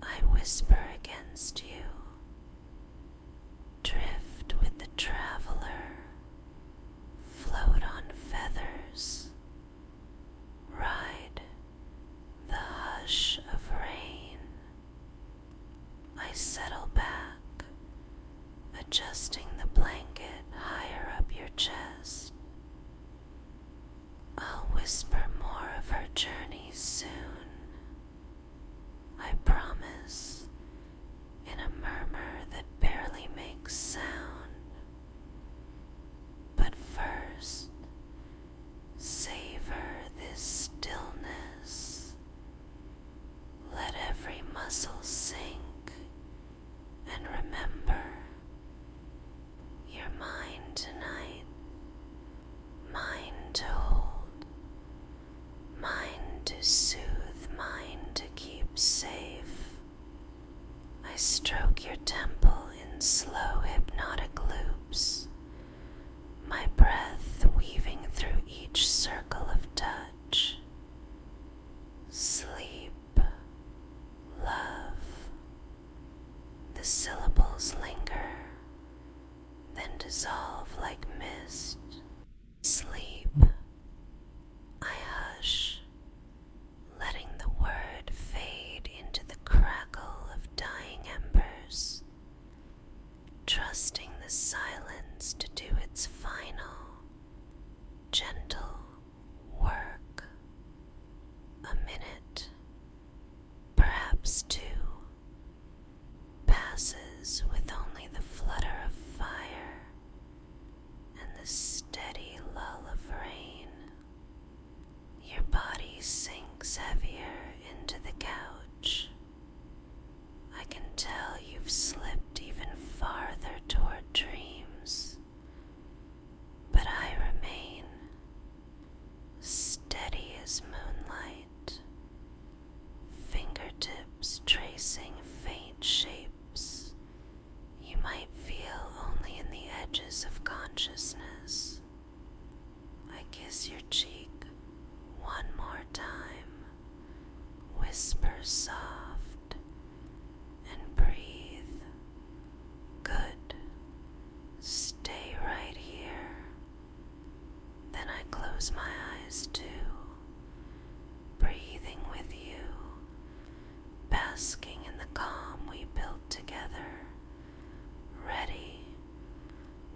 I whisper against you. Drift with the traveler, float on feathers, ride the hush of rain. I settle back, adjusting the blanket higher up your chest. I'll whisper more of her journey soon, I promise, in a murmur that barely makes sound. But first, savor this stillness. Let every muscle sink, and remember, you're mine tonight, mine to hold, mine to soothe, mine to keep safe. I stroke your temple in slow hypnotic loops, my breath weaving through each circle of touch. Sleep, love. The syllables linger, then dissolve like mist. Sleep. I hush, letting the word fade into the crackle of dying embers, trusting the silence to do its final, gentle work. A minute, perhaps 2, passes with only the flutter of fire and the steady lull of rain. Your body sinks heavier into the couch. I can tell you've slipped even farther toward dreams, but I remain steady as moonlight, fingertips tracing faint shapes you might feel only in the edges of consciousness. I kiss your cheek one more time, whisper soft, and breathe. Good. Stay right here. Then I close my eyes too, breathing with you, basking in the calm we built together, ready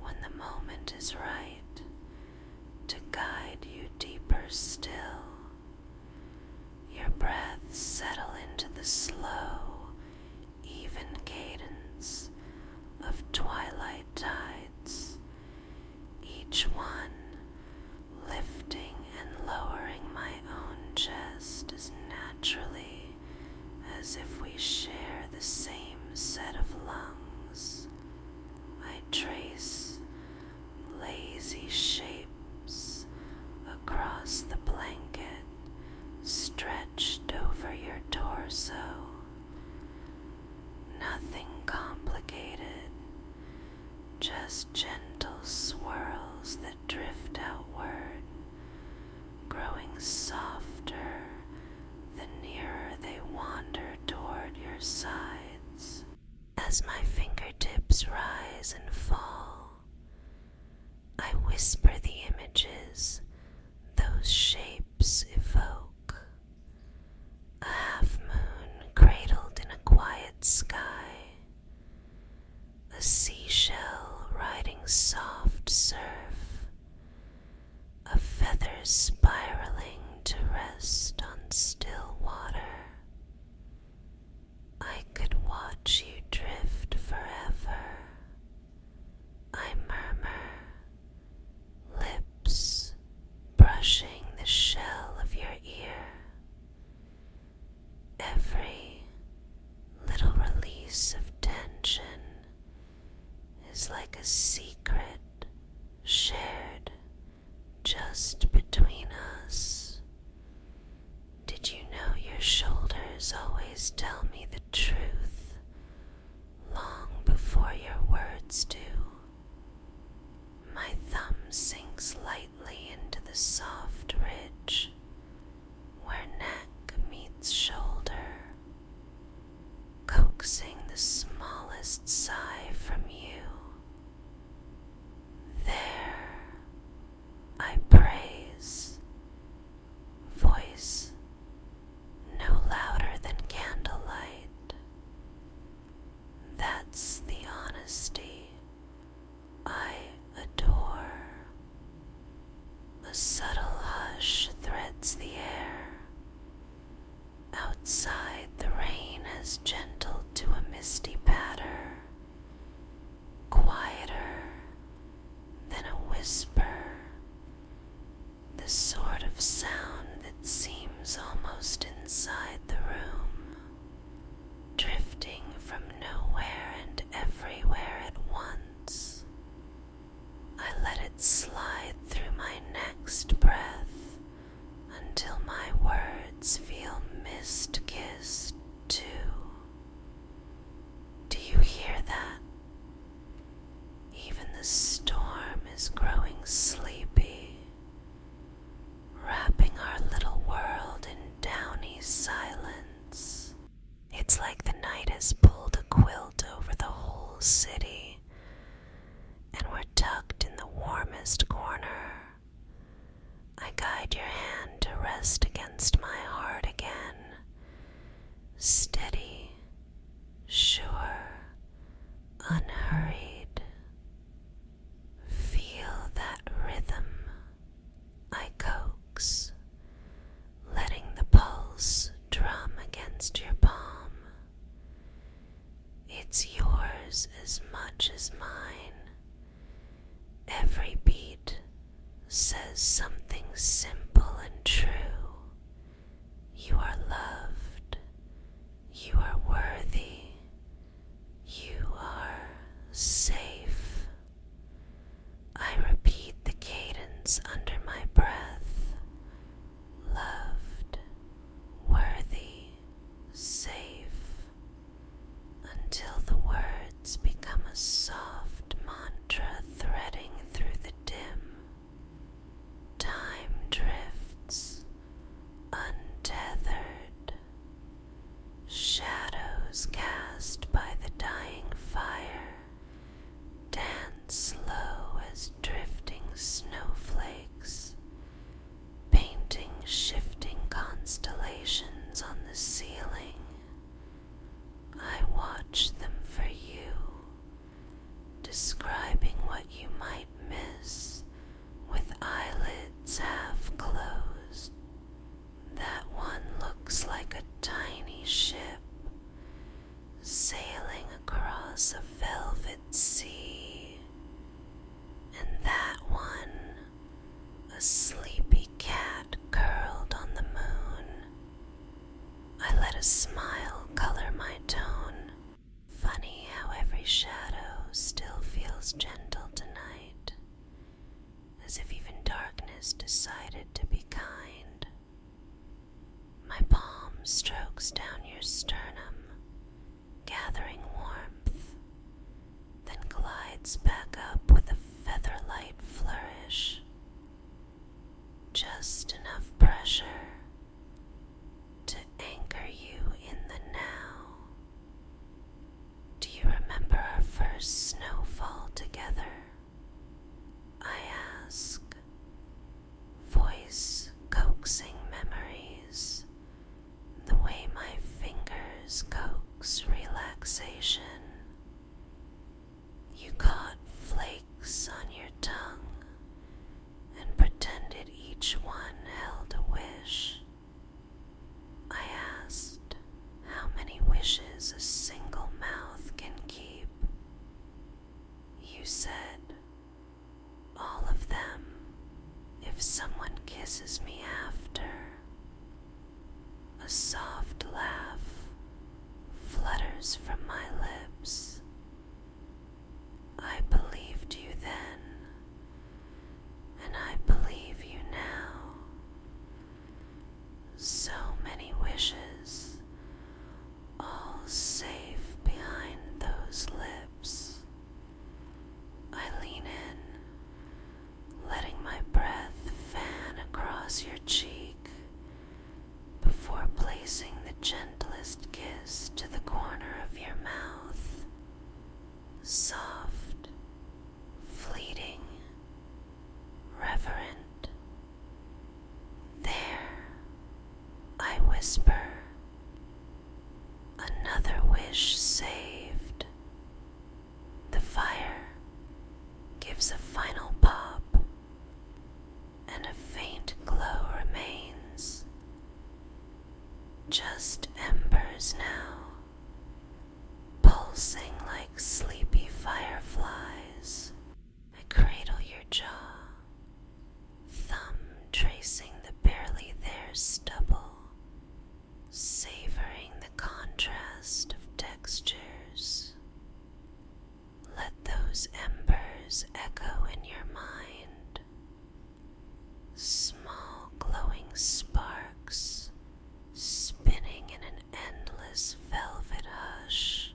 when the moment is right to guide you deeper still. Your breaths settle into the slow, even cadence of twilight tides, each one lifting and lowering my own chest as naturally as if we share the the same set of lungs, I trace lazy shapes across the blanket stretched over your torso. Nothing complicated, just gentle swirls that drift outward, growing softer the nearer they wander toward your sides. As my fingertips rise and fall, I whisper the images those shapes evoke. A half moon cradled in a quiet sky, a seashell riding soft surf, a feather spiraling to rest on still water. I could watch you drift forever. I murmur, lips brushing the shell of your ear. Every little release of tension is like a secret shared just between us. Did you know your shoulders always tell me the truth long before your words do? My thumb sinks lightly into the soft ridge where neck meets shoulder, coaxing the smallest sigh from you. There, I praise, voice no louder than candlelight. That's the honesty I adore. A subtle hush threads the air. Outside, the rain has gentled to a misty patter, quieter than a whisper, the sort of sound that seems almost inside the room, drifting from nowhere and everywhere at once. I let it slide through my next breath until my words feel mist-kissed too. Do you hear that? Even the storm is growing sleepy, wrapping our little world in downy silence. It's like the night has pulled a quilt over the whole city, and we're tucked in the warmest corner. I guide your hand to rest against my heart again, steady, sure, unhurried. Feel that rhythm, I coax, letting the pulse drum against your palm. It's yours as much as mine. Every beat says something simple and true. You are loved. You are worthy. You are safe. I repeat the cadence under my breath. Loved, worthy, safe, until the words become a soft mantra threading through the dim. Time drifts, untethered. Shadows sternum, gathering warmth, then glides back up with a feather-light flourish. Just enough pressure to anchor you in the now. Do you remember our first snowfall together? I ask, voice coaxing memories, the way my fingers coax relaxation. You caught flakes on your tongue and pretended each one held a wish. I asked how many wishes a single mouth can keep. You said, all of them, if someone kisses me after. A soft laugh flutters from my lips. I believed you then, and I believe you now. So many wishes, all safe behind those lips. I lean in, letting my breath fan across your cheek before placing the gentlest kiss to the corner of your mouth. Soft, fleeting, reverent. There, I whisper, another wish saved. The fire gives a final pop, and a faint glow remains. Just embers now, pulsing like sleepy fireflies. I cradle your jaw, thumb tracing the barely there stubble, savoring the contrast of textures. Let those embers echo in your mind, small glowing sparks spinning in an endless velvet hush.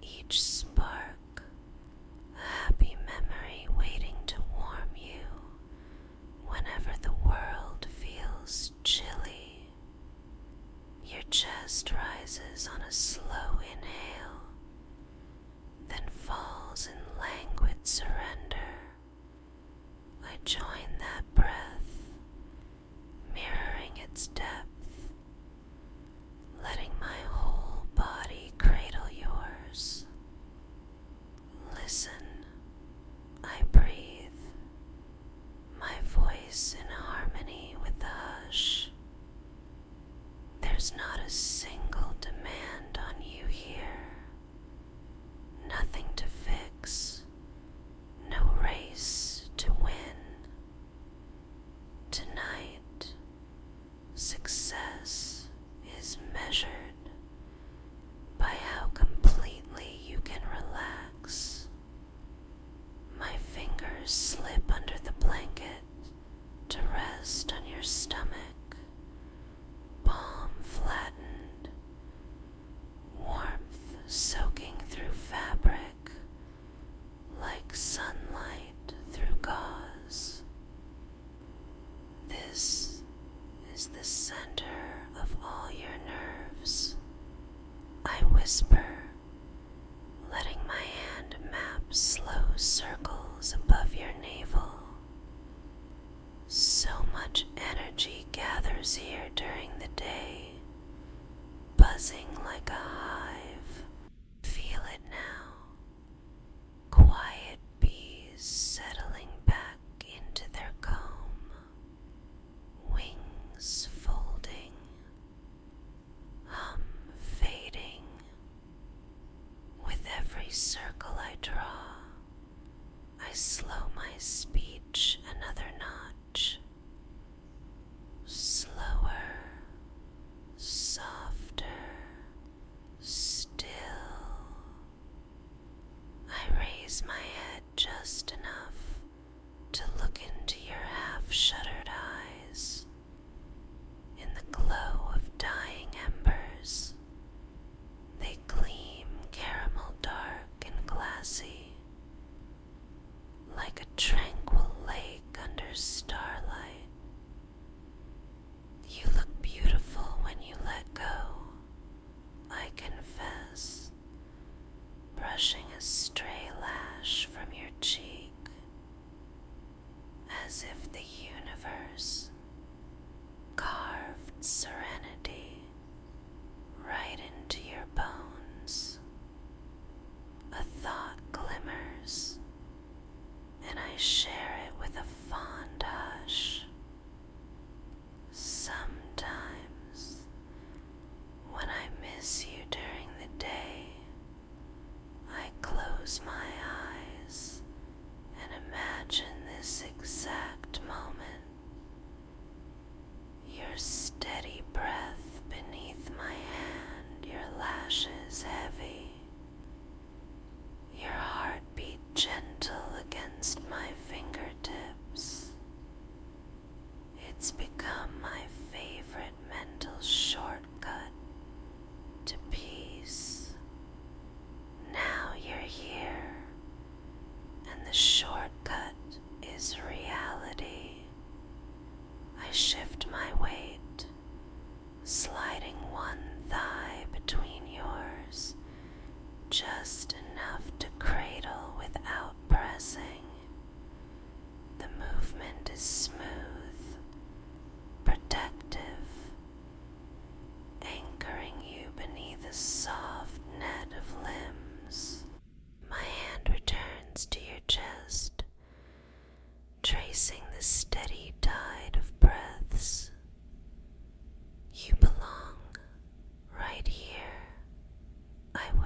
Each spark, a happy memory waiting to warm you whenever the world feels chilly. Your chest rises on a slow inhale, then falls in languid surrender. I join that breath, mirroring its depth, letting my whole body cradle yours. Listen, I breathe, my voice in harmony with the hush. There's not a single demand on you here, nothing to fix, no race to win. Tonight, success is measured by how completely you can relax. My fingers slip under the blanket to rest on your stomach, palm flattened, warmth soaking through fabric like sunlight through gauze. This is the center of all your nerves. I whisper, letting my hand map slow circles above your navel. So much energy gathers here during the day, buzzing like a hive. Feel it now. Quiet bees settling back into their comb, wings folding, hum fading. With every circle I draw, I slow my speech another notch. Slower, softer, still. I raise my head just enough to look into your half-shuttered eyes. In the glow of dying embers,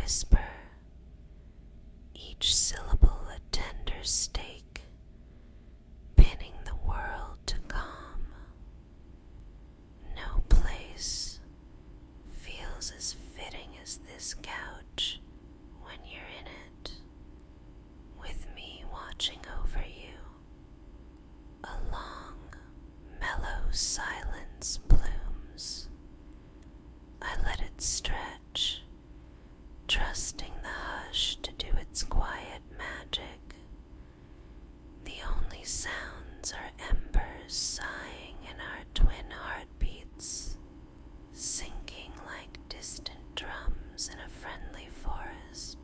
whisper, each syllable a tender stake, pinning the world to calm. No place feels as fitting as this couch when you're in it, with me watching over you. A long, mellow silence blooms. I let it stretch, trusting the hush to do its quiet magic. The only sounds are embers sighing in our twin heartbeats, sinking like distant drums in a friendly forest.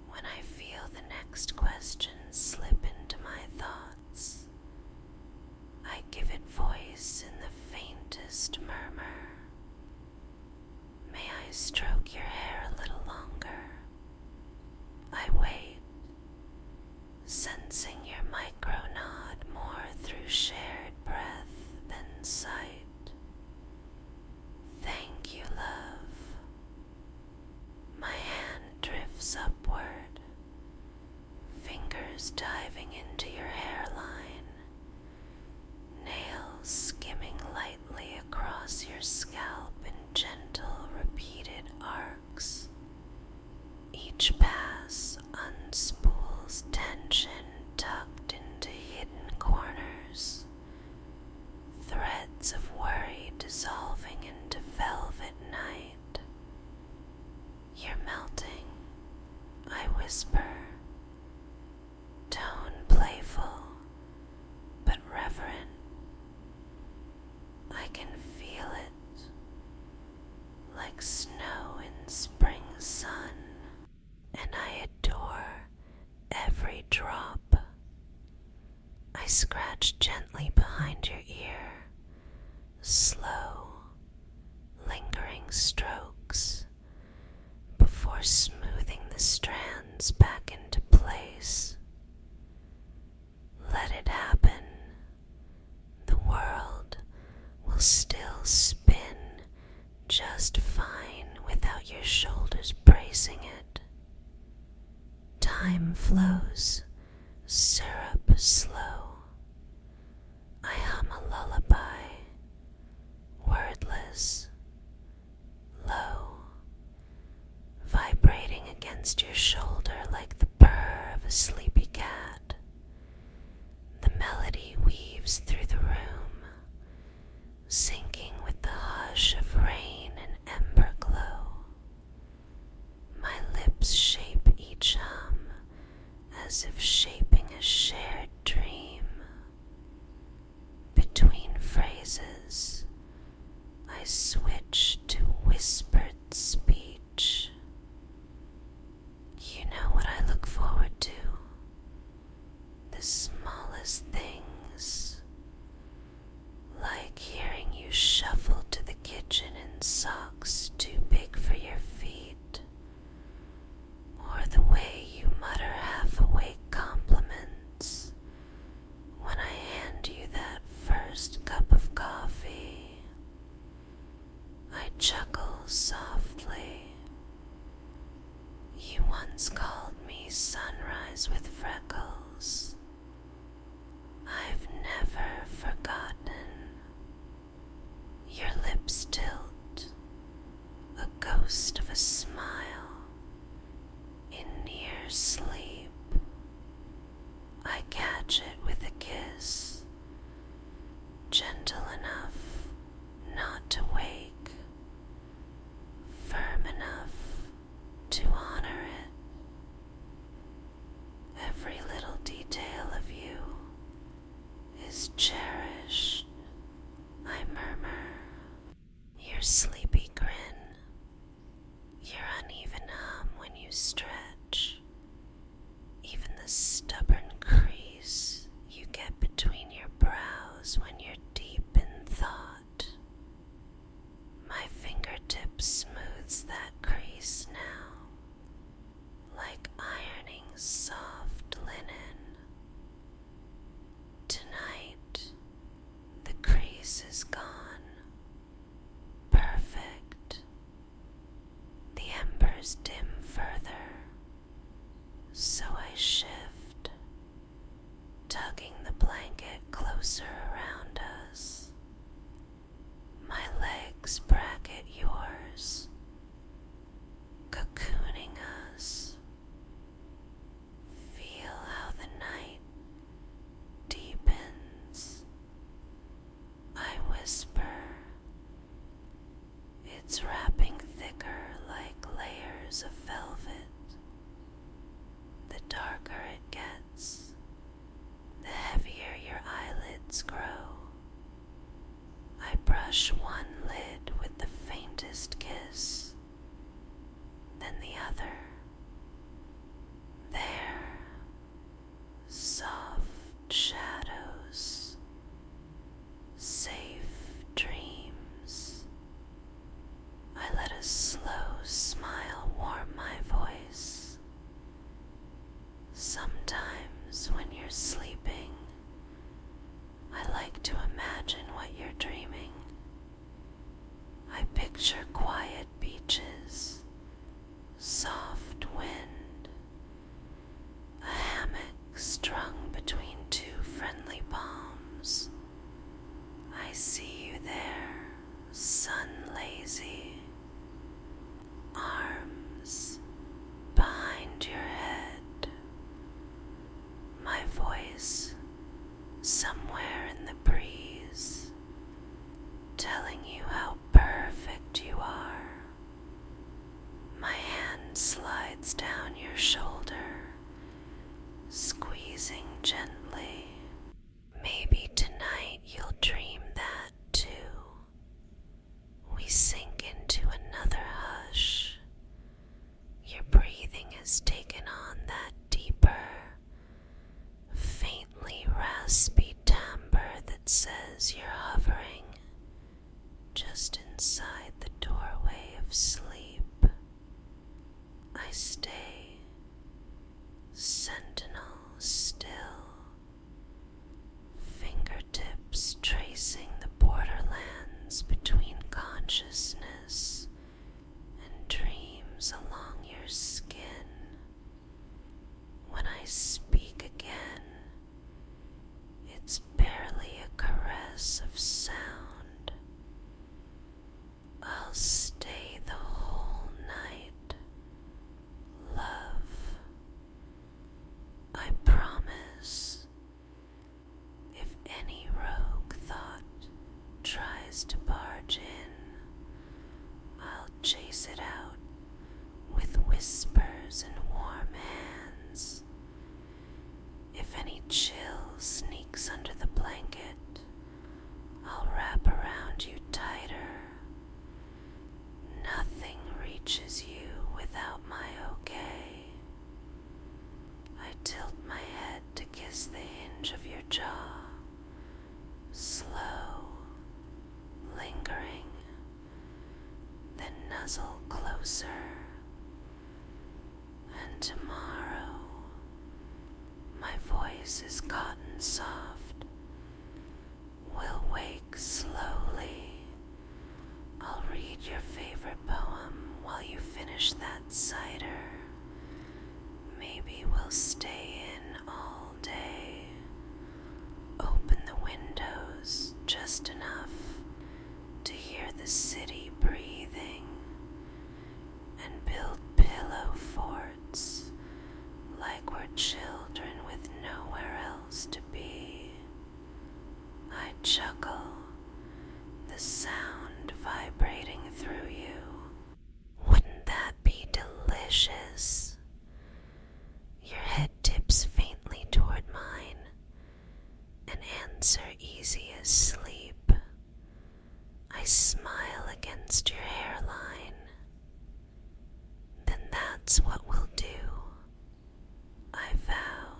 When I feel the next question slip into my thoughts, I give it voice in the faintest murmur. May I stroke your hair a little longer? I wait, sensing your micro nod more through shared breath than sight. Thank you, love. My hand drifts upward, fingers diving into your hairline, nails skimming lightly across your scalp in gentle, repeated arcs. Each pass unspools tension tucked into hidden corners, threads of worry dissolving into velvet night. You're melting, I whisper, tone playful but reverent. I can feel it, like snow in spring sun, and I adore every drop. I scratch gently behind your ear, slow, lingering strokes, before smoothing the strands back into place. Let it happen. The world will still spin just fine without your shoulders bracing it. Time flows, syrup slow. I hum a lullaby, wordless, low, vibrating against your shoulder like the purr of a sleepy cat. The melody weaves through the room, sinking with the hush of rain and ember glow. My lips shape each hum as if shaping a shared dream. Between phrases, I switch to whispered speech. You know what I look forward to? The smallest things, like hearing you shuffle to the kitchen in socks too big for your feet, or the way you mutter half-awake compliments when I hand you that first cup of coffee. I chuckle softly. You once called me sunrise with freckles. I've never forgotten. Your lips tilt, a ghost of a smile. In near sleep, I catch it with a kiss, gentle enough not to wake, firm enough to honor it. Every little detail of you is cherished, I murmur. Your sleepy grin, your uneven hum when you stretch, even the stubborn crease you get between your brows when you're deep in thought. My fingertip smooths that crease now, like ironing soft linen. Tonight, the crease is gone. Perfect. The ember stars dim further, so I shift, tugging the blanket closer around us. My legs bracket yours, cocooning us. Feel how the night deepens. I whisper, it's wrapping thicker like layers of velvet. The darker it gets, the heavier your eyelids grow. I brush one lid with the faintest kiss, then the other. There, soft shadows, safe dreams. I let a slow smile warm my voice. Sometimes when you're sleeping, I like to imagine what you're dreaming. I picture quiet beaches, soft wind, a hammock strung between two friendly palms. I see you there, sun lazy, arms behind your head. My voice somewhere in the breeze, telling you how perfect you are. My hand slides down your shoulder, squeezing gently. Maybe tonight you'll dream that too. We sink into another hush. Your breathing has taken on that deeper, faintly raspy timbre that says you're hovering just inside the doorway of sleep. I stay, sentinel still, fingertips tracing the borderlands between consciousness and dreams along your skin. When I speak again, it's barely a caress of sound. I'll stay the whole night, love. I promise. If any rogue thought tries to barge in, I'll chase it out with whispers and warm hands. If any chill sneaks under the blanket, I'll wrap around you tighter. Nothing reaches you without my okay. I tilt my head to kiss the hinge of your jaw, slow, lingering, then nuzzle closer. And tomorrow, my voice is cotton soft. We'll wake slowly. I'll read your favorite poem while you finish that cider. Maybe we'll stay in all day. Open the windows just enough to hear the city breathing, and build pillow forts like we're children with nowhere else to be. I chuckle, the sound vibrating through you. Wouldn't that be delicious? Your head tips faintly toward mine, an answer easy as sleep. I smile against your hairline. Then that's what we'll do. I vow,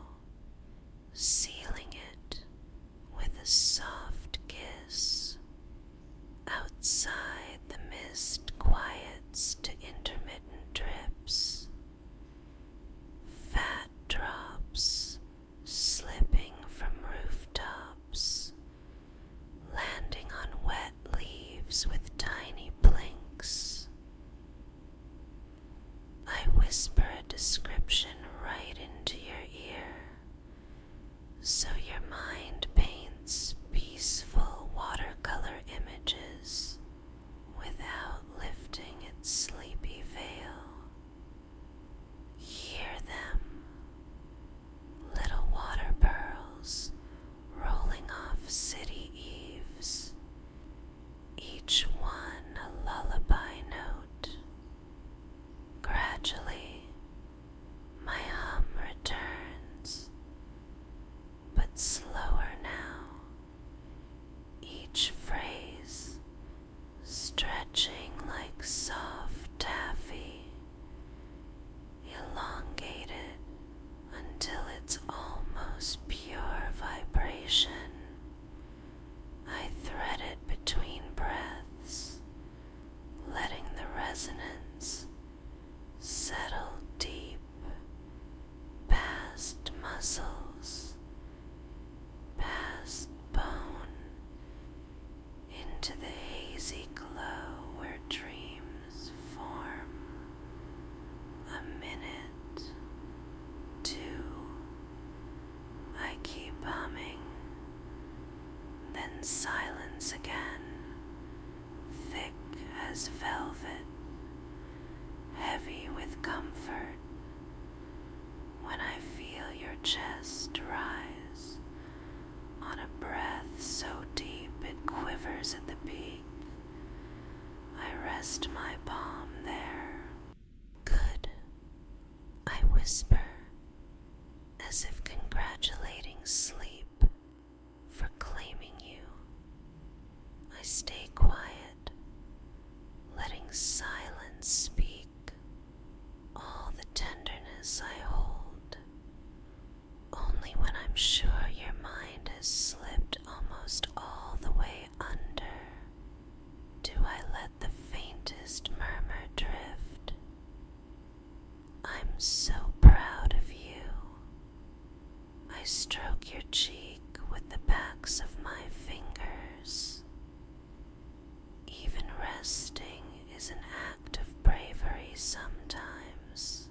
sealing it with a soft kiss. Outside, the mist quiets to intermittent drips. Fat drops slipping from rooftops, landing on wet leaves with tiny blinks. whisper a description right into your ear, so your mind paints peaceful watercolor images without lifting its sleepy veil. Hear them, little water pearls rolling off city eaves, each one a lullaby note. Gradually, my hum returns, but slower now, each phrase stretching like soft taffy, elongated until it's almost pure vibration. I thread it between breaths, letting the resonance settle deep past muscles, past bone, into the hazy glow where dreams form. A minute, two, I keep humming, then silence again, thick as velvet, heavy with comfort. When I feel your chest rise on a breath so deep it quivers at the peak, I rest my palm there. Good, I whisper, as if congratulating sleep for claiming you. I stay quiet, letting silence speak all the tenderness I hold. Only when I'm sure your mind has slipped almost all the way under do I let the faintest murmur drift. I'm so proud of you. I stroke your cheek with the backs of my fingers. Even resting is an act of bravery sometimes,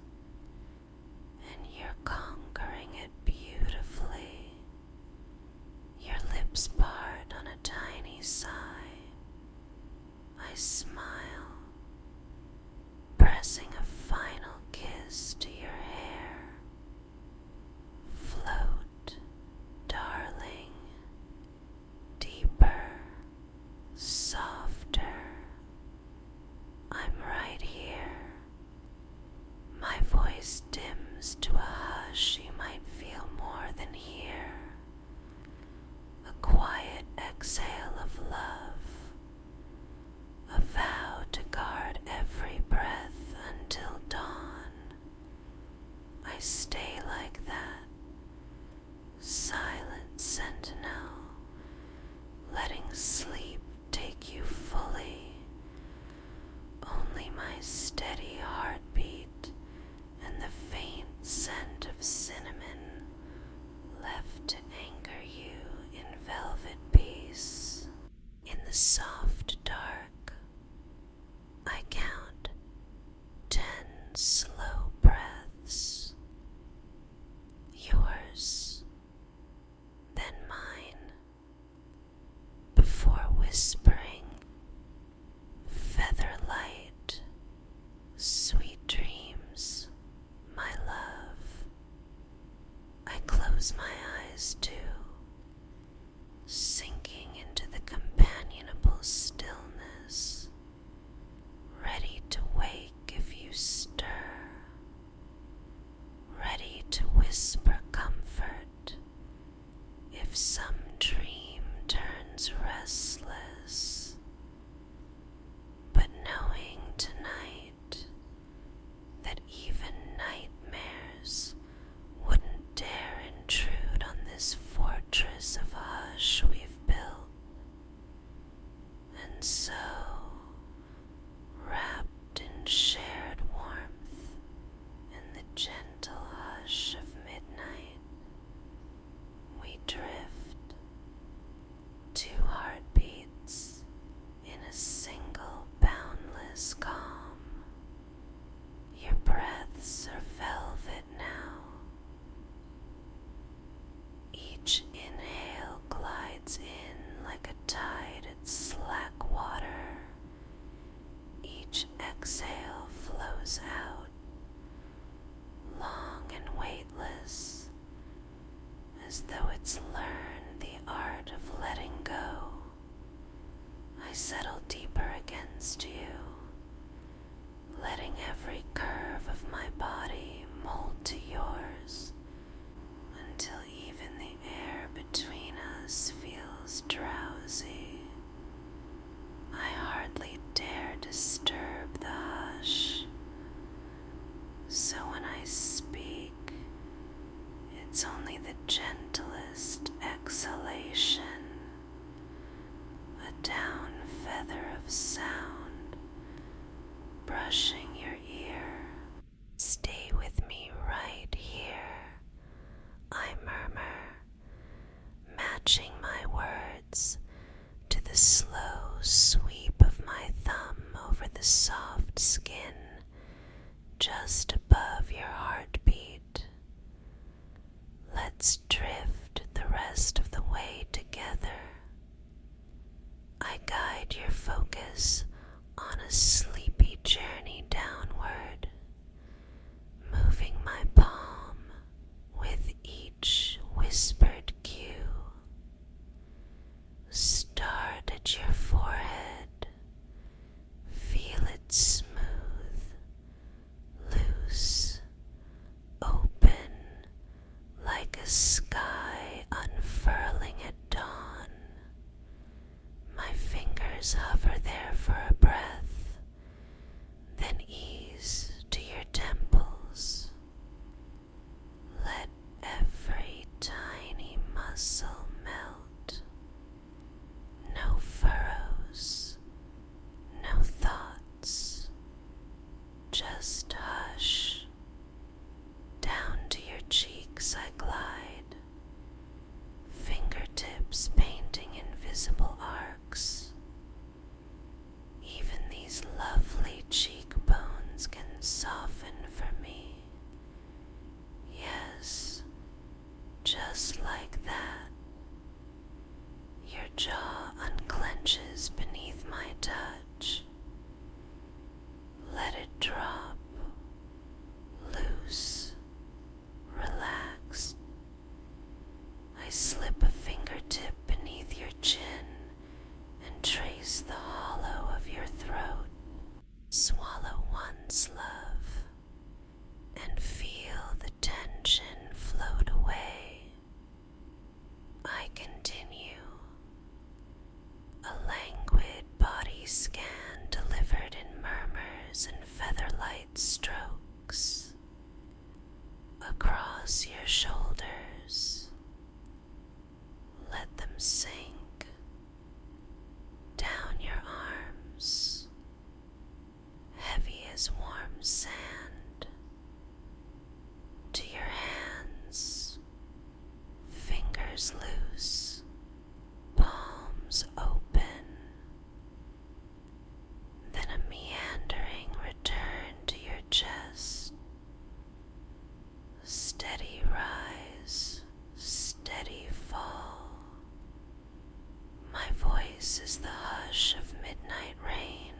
and you're conquering it beautifully. Your lips part on a tiny sigh. I smile, pressing a final kiss to your hair. Float, darling, deeper, softer. I'm right here. My voice dims to a hush you might feel more than hear. A quiet exhale of love, a vow to guard every breath until dawn. I stay like that, silent sentinel, letting sleep take you fully. Only my steady heartbeat and the faint scent of cinnamon left to anchor you in velvet peace. In the soft dark, I count 10 slow breaths. Yours, then mine, before whispering, feather light, sweet dreams, my love. I close my eyes too, sinking into the companionable stillness, ready to wake if you stir. arms out, long and weightless, as though it's learned the art of letting go. I settle deeper against you, letting every curve of my body mold to yours, until even the air between us feels drowsy. I hardly dare disturb the hush, so when I speak, it's only the gentlest exhalation, a down feather of sound brushing your ear. Stay with me right here, I murmur, matching my words to the slow sweep of my thumb over the soft skin just above your heartbeat. Let's drift the rest of the way together. I guide your focus on a sleepy journey downward, moving my palm with each whispered cue. Start at your forehead, feel it smooth, loose, open, like a sky unfurling at dawn. My fingers hover there for a breath, then ease to your temples. Let every tiny muscle melt. No furrows, no thoughts, just hush. Down to your cheeks I glide, fingertips painting invisible arcs. Even these lovely cheekbones can soften for me. Yes, just like that. Your jaw unclenches beneath my touch. Let it drop, loose, relaxed. I slip a fingertip beneath your chin and trace the hollow of your throat. Swallow once, love, and feel the tension float away. I continue, a languid body scan delivered in murmurs and featherlight strokes across your shoulders. Let them sink down your arms, heavy as warm sand, to your hands, fingers loose, palms open. Then a meandering return to your chest. Steady rise, steady fall. My voice is the hush of midnight rain.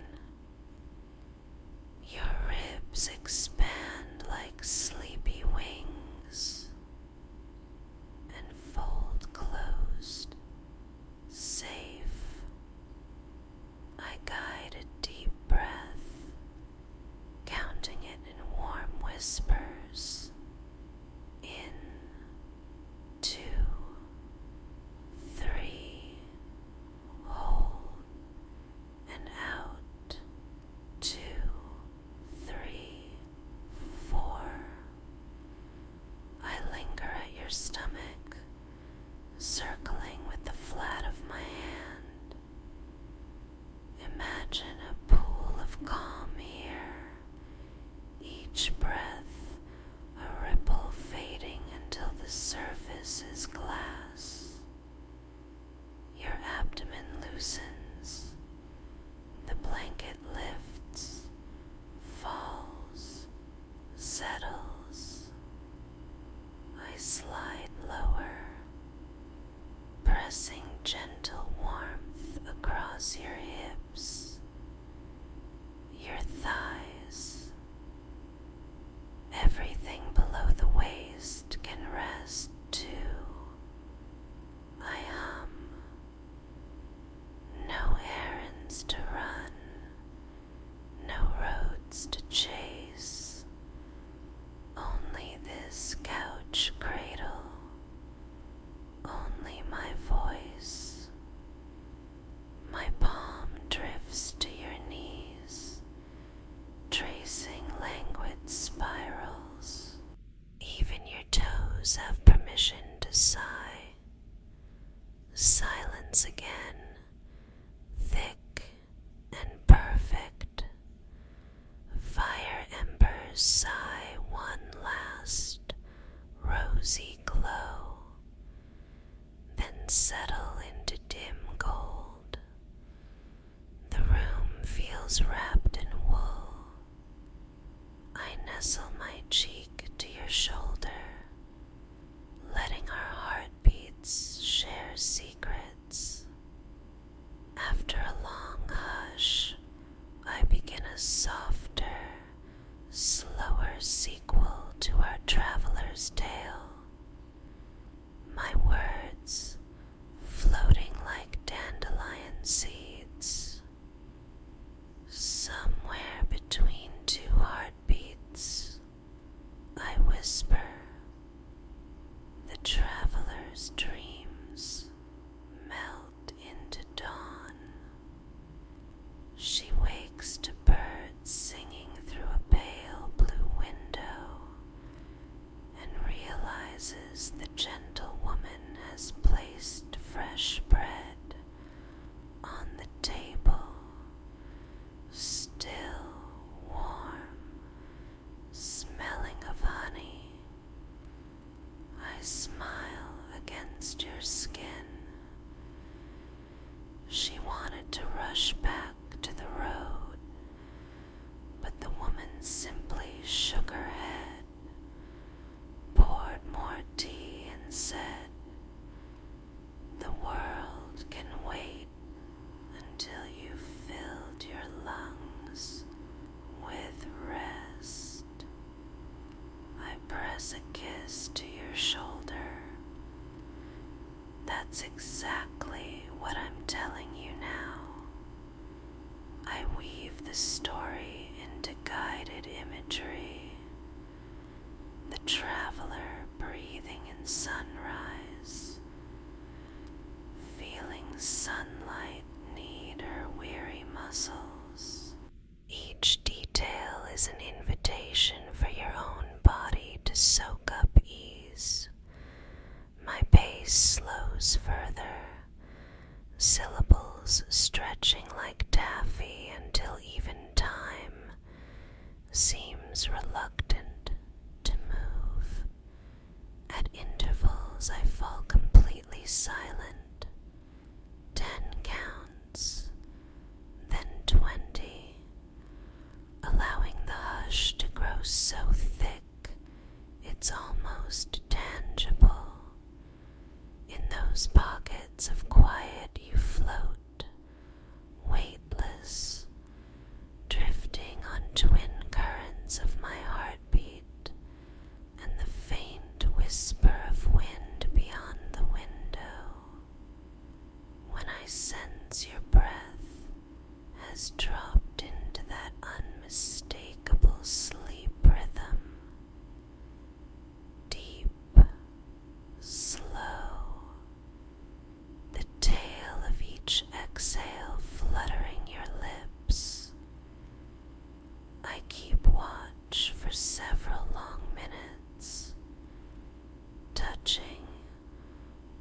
Your ribs expand like sleepy wings and fold closed, safe. I guide a deep breath, counting it in warm whispers. In, 2, 3, hold, and out, 2, 3, 4. I linger at your stomach, circling with the flat of my hand. Imagine a pool of calm here, each breath a ripple fading until the surface is glass. Your abdomen loosens, the blanket lifts, falls, settles. I slide lower, pressing gentle warmth across your hips, your thighs, sigh one last rosy glow, then settle into dim gold. The room feels wrapped in wool. I nestle my cheek to your shoulder, letting our heartbeats share secrets. After a long hush, I begin a softer, slower sequel to our traveler's tale. My words floating like dandelion seeds. Somewhere between two heartbeats, I whisper, the traveler's dreams melt into dawn. She wakes to birds singing through a pale blue window and realizes the gentle woman has placed fresh bread on the table, still warm, smelling of honey. I smile against your skin. She wanted to rush back to the road, but the woman simply shook her head, poured more tea, and said, the world can wait until you've filled your lungs with rest. I press a kiss to your shoulder. That's exactly what I'm telling you now. I weave the story into guided imagery. The traveler breathing in sunrise, feeling sunlight knead her weary muscles. Each detail is an invitation for your own body to soak up ease. My pace slows further, syllables stretching like taffy until even time seems reluctant to move. At intervals I fall completely silent. 10 counts, then 20, allowing the hush to grow so thick it's almost tangible. In those pockets of quiet you float, weightless, drifting on twin currents of my heartbeat and the faint whisper of wind beyond the window. When I sense your breath has dropped into that unmistakable sleep rhythm, deep, slow, the tail of each exhale fluttering your lips. I keep watch for several long minutes, touching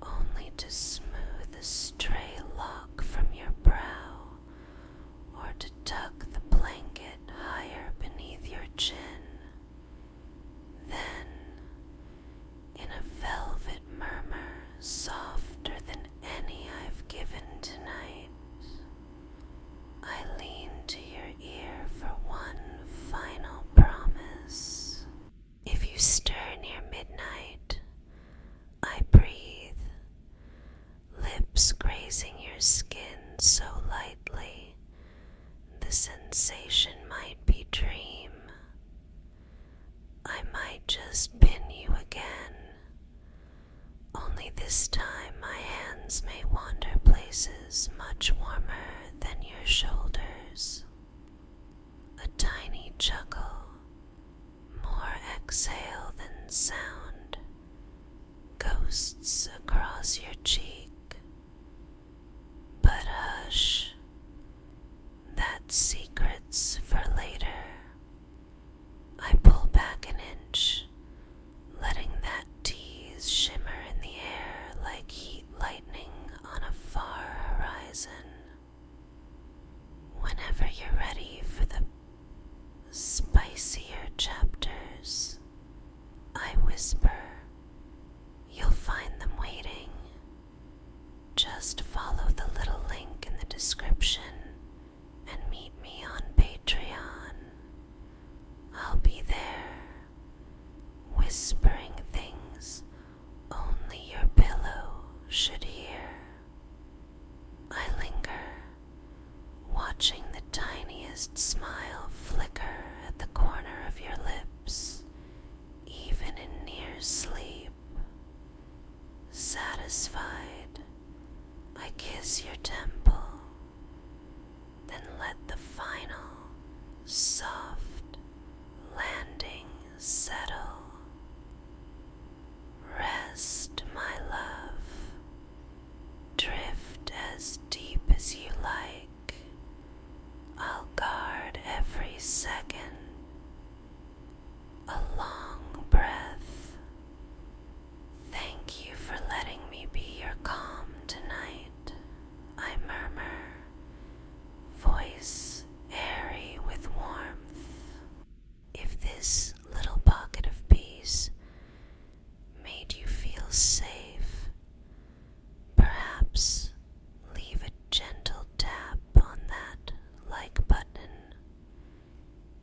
only to smooth a stray lock from your brow or to tuck the blanket higher beneath your chin. Then, in a velvet murmur softer than any I've given tonight, I lean to your ear for one final promise. If you stir near midnight, I breathe, lips grazing your skin so lightly, the sensation might be dream. I might just pin you again, only this time my hands may wander places much warmer than your shoulders. A tiny chuckle, more exhale than sound, ghosts across your cheek. But hush, that's secrets for later. I pull back an inch, letting that tease shimmer in the air like heat lightning on a far horizon. Whenever you're ready for the spicy spicier chapters. I whisper, you'll find them waiting. Just follow the little link in the description and meet me on Patreon. I'll be there, whispering things only your pillow should hear. I linger, watching the tiniest smile flicker at the corner of your lips, even in near sleep. Satisfied, I kiss your temple, then let the final, soft landing settle. Rest, my love. Drift as deep as you like. I'll guard every second. A long breath. Thank you for letting me be your calm tonight, I murmur, voice airy with warmth. If this little pocket of peace made you feel safe, perhaps leave a gentle tap on that like button.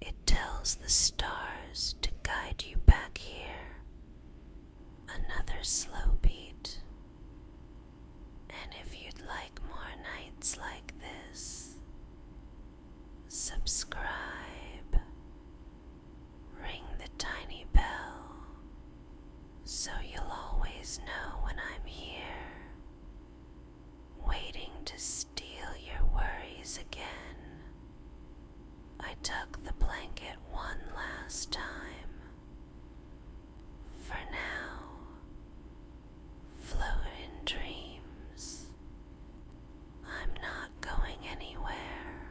It tells the stars to guide you back here. Another slow beat. And if you'd like more nights like this, subscribe. Ring the tiny bell so you'll always know when I'm here, waiting to steal your worries again. I tuck the blanket one last time. For now, float in dreams. I'm not going anywhere.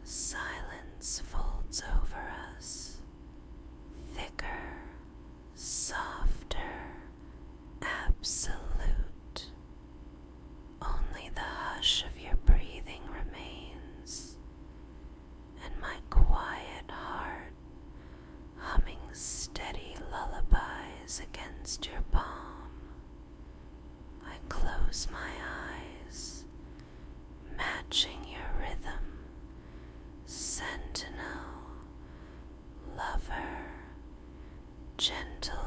Silence folds over us, thicker, softer, absolute. Only the hush of your breathing remains, and my quiet heart humming steady lullabies against your palm. I close my eyes, matching your rhythm, sentinel, lover, gentle